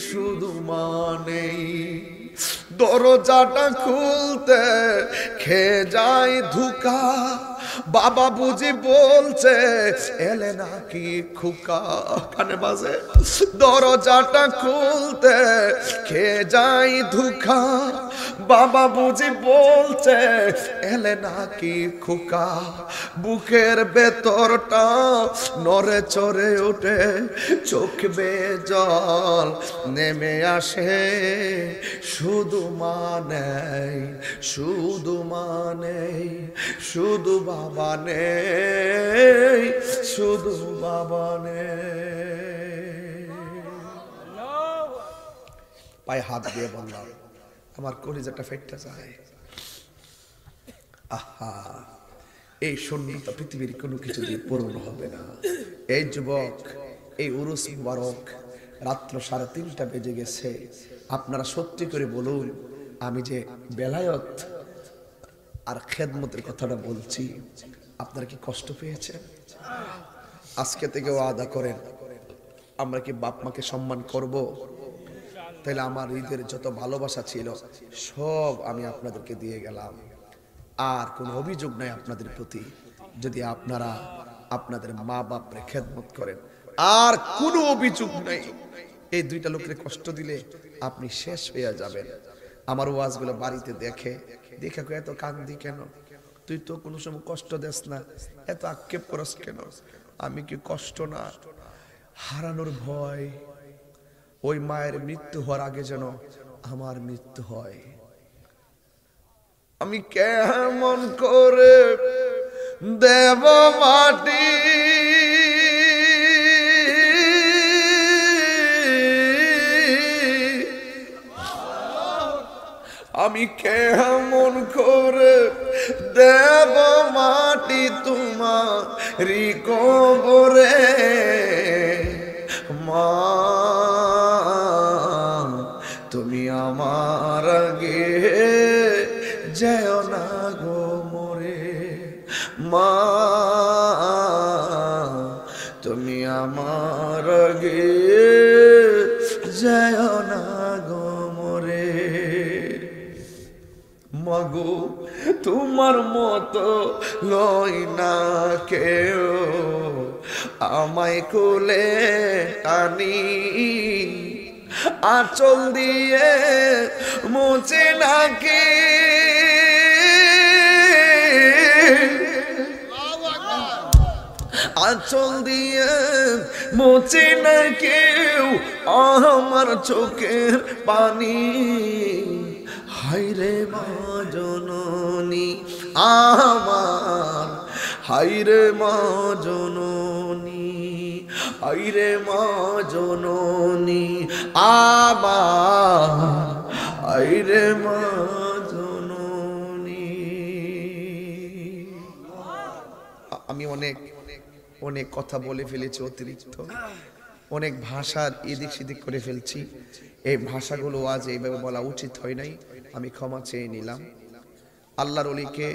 শুধু মানে। দরজাটা খুলতে খেয়ে যায় ধোঁকা, বাবা বুঝি বলছে এলে নাকি খোকা, কানে বাজে। দরজাটা খুলতে খেয়ে যায় ধোঁকা, বাবা বুঝি বলছে এলে নাকি খোকা। বুকের ভেতরটা নড়ে চড়ে ওঠে, চোখ বেয়ে জল নেমে আসে, শুধু মানে শুধু মানে শুধু বাবা নেই, শুধু বাবা নেই। পায়ে হাত দিয়ে বললাম, আমার কলিজাটা ফেটে যায়। আহা, এই শূন্যতা পৃথিবীর কোনো কিছু দিয়ে পূরণ হবে না। এই যুবক, এই উরুস মুবারক, রাত্র 3:30 বেজে গেছে। আপনারা সত্যি করে বলুন, আমি যে বেলায়ত আর খেদমতের কথাটা বলছি, আপনারা কি কষ্ট পেয়েছেন? আজকে থেকে ওয়াদা করেন, আমরা কি বাপ মাকে সম্মান করব? তাহলে আমার হৃদয়ের যত ভালোবাসা ছিল সব আমি আপনাদেরকে দিয়ে গেলাম। আর কোনো অভিযোগ নাই আপনাদের প্রতি, যদি আপনারা আপনাদের মা বাপরে খেদমত করেন। আর কোনো অভিযোগ নাই। এই দুইটা লোকের কষ্ট দিলে আপনি শেষ হয়ে যাবেন। আমার ওয়াজগুলো বাড়িতে দেখে দেখে এত কান্দি কেন? তুই তো কোনো সময় কষ্ট দেস না, এত আক্ষেপ করস কেন? আমি কি কষ্ট না, হারানোর ভয়। ওই মায়ের মৃত্যু হওয়ার আগে যেন আমার মৃত্যু হয়। আমি কেমন করে দেব মাটি, আমি কেমন করে দেব মাটি তোমারি কবরে, মা তুমি আমার আগে যেও না গো মোরে, মা তুমি আমার আগে যেও না গো মোরে। মাগো তোমার মতো লই না কেউ, আমায় কোলে টানি, আঁচল দিয়ে মুছে নাকি আঁচল দিয়ে মুছে না কেউ আমার চোখের পানি। হায়রে মা জননী আমার, হায়রে মা জননী, হায়রে মা জননী আমার, হায়রে মা জননী। আমি অনেক অনেক কথা বলে ফেলেছি, অতিরিক্ত অনেক ভাষার এদিক সেদিক করে ফেলছি। এই ভাষাগুলো আজ এইভাবে বলা উচিত হয় নাই, আমি ক্ষমা চেয়ে নিলাম। আল্লাহর ওলিকে